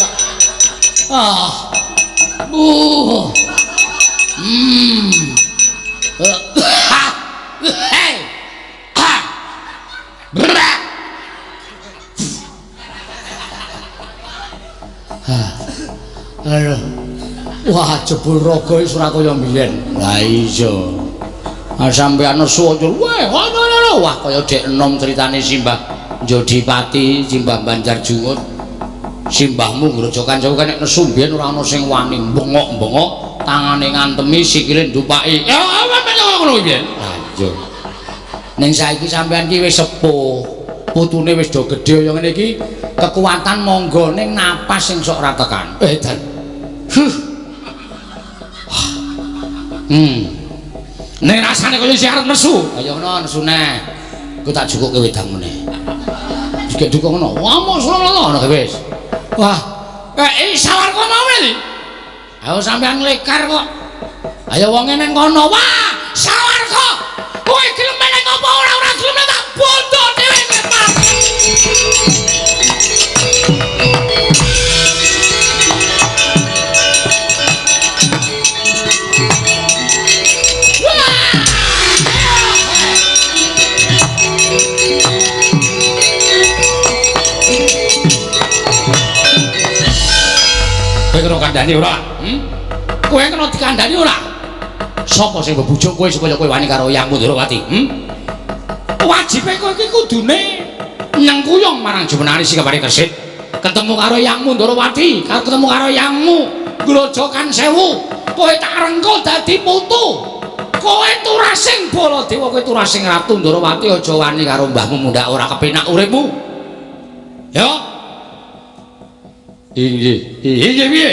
Aduh. Wah, jebul raga iki ora kaya mbiyen. Lah iya. Ah sampeyan nesu aja. Wah, kaya dek enom critane Simbah Jodipati, Simbah Banjarjungut. Simbahmu grojokan jauh kan nek nesu mbiyen ora ana sing wani bengok-bengok, tangane ngantemi, sikile ndupaki. Ya apa ngono mbiyen. Lah iya. Ning saiki sampeyan ki wis sepuh. Putune wis do gedhe kaya ngene iki, kekuatan monggo ning napas sing sok ora tekan. Dan. Ning rasane kaya isih arep nesu. Kaya ngono nesune. Ku tak jukuke wedang meneh. Jek jukuk ngono. Wah, mos ngono wis. Wah, sawarku mau iki. Ayo sampean lekar kok. Ayo wonge ning kono. Wah, sawarku. Kowe gelem meneng apa ora gelem tak bondo dhewe ngepak. Kowe kena kandhani ora? Kowe kena dikandhani ora? Sapa sing mbebujuk kowe supaya kowe wani karo Hyang Mundharawati? Wajibe kowe iki kudune nyengkuyung marang Jumenari Singapari Kersit. Ketemu karo Hyang Mundharawati, ketemu karo Hyangmu Grojogan Sewu. Kowe tak rengko dadi putu. Kowe turasing Baladewa, kowe turasing Ratu Ndharawati aja wani karo mbahmu mundak ora kepenak uripmu. Ya. Inggih piye?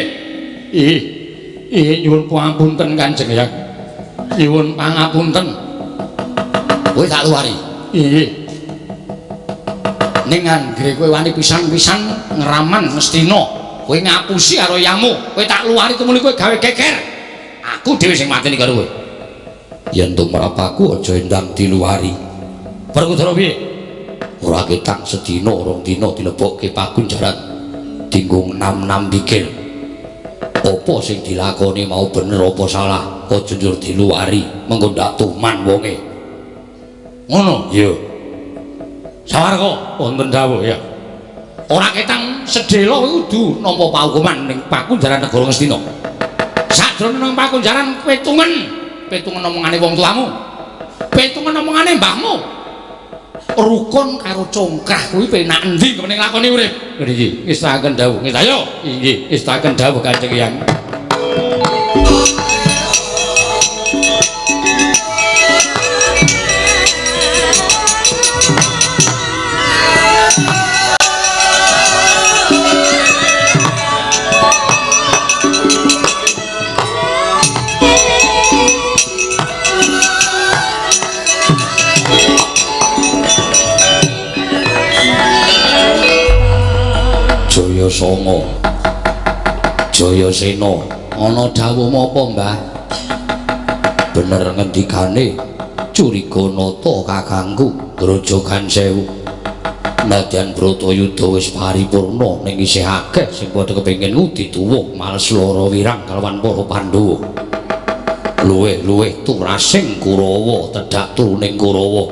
Nyuwun pangapunten Kanjeng Hyang. Nyuwun pangapunten. Kowe tak luwari. Nggih. Ning anggere kowe wani pisan-pisan ngraman Ngastina, kowe ngapusi karo Hyangmu, kowe tak luwari temuli kowe gawe geger. Aku dhewe sing mateni karo kowe. Yen tumrap aku aja endang diluwari. Perkutara piye? Ora ketak sedina rong dina dilebokke Pagunjaran. Dinggung nam-nam pikir apa sing dilakoni mau bener apa salah aja njur diluwari mengko ndak tuman wonge ngono ya sawarga wonten dawuh ya ora ketang sedhela kudu nampa paukuman ning Pakunjaran negara Ngastina sadurunge nang Pakunjaran petungan omongane wong tuamu petungan omongane mbahmu rukun karo congkrah kuwi penak endi kepening lakoni urip. Nggih, ngestaken dawuh. Nggih, ayo. Nggih, ngestaken dawuh Kanjeng Hyang. Songo Jayasena ana dawuh apa Mbah bener ngendikane Curiganata kakangku Grojogan Sewu nadyan Bratayuda wis paripurna ning isih akeh sing padha kepengin ngudi tuwuh males lara wirang kalawan para Pandhawa luwih turasing Kurawa tedhak turuning Kurawa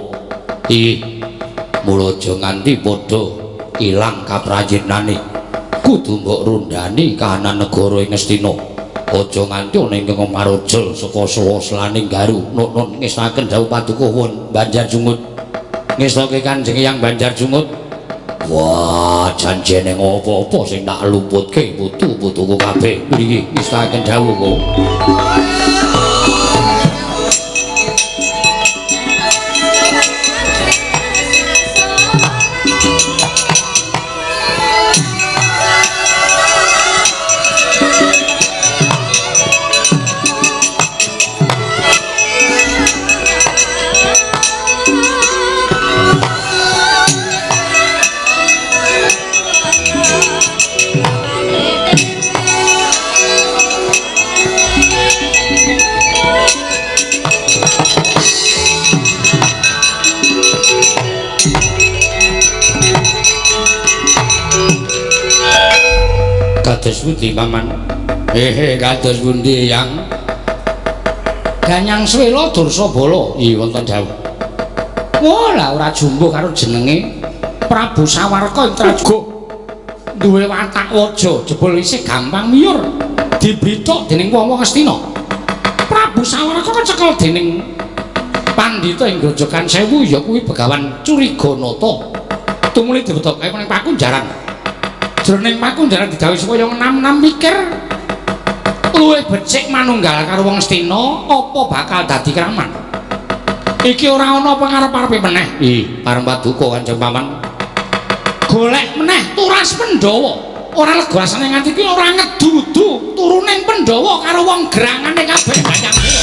mula aja nganti padha ilang kaprajinane kudu mbok rundani kahanan negara ing Ngastina aja nganti ana ingkang marojol saka sela-selaning garu nun ngestaken dawuh paduka won Banjarjungut ngestake Kanjeng Hyang Banjarjungut wah janjene apa-apa sing tak luputke putu-putuku kabeh iki ngestaken dawuh kok Kados pundi Paman Kados pundi yang Ganyang Swela Dursabala iya wonten dawuh. Wah lah ora jumbo karo jenenge Prabu Sawarka Intrajuga duwe watak waja jebul isih gampang miyur dibithuk dening wong-wong Astina. Prabu Sawarka kecekel dening pandhita ing Grojogan Sewu ya kuwi Begawan Curiganata. Tumuli dibetokke ning Pakunjaran. Jroning Pakunjaran didhawuhi supaya enam-enam mikir luwih becik manunggal karo wong Astina apa bakal dadi kraman. Iki ora ana pangarep-arepe meneh. Pareng paduka Kanjeng Paman. Golek meneh turas Pandhawa. Ora lega asane nganti iki ora ngedudu turuning Pandhawa karo wong gerangane kabeh Ganyang Swela.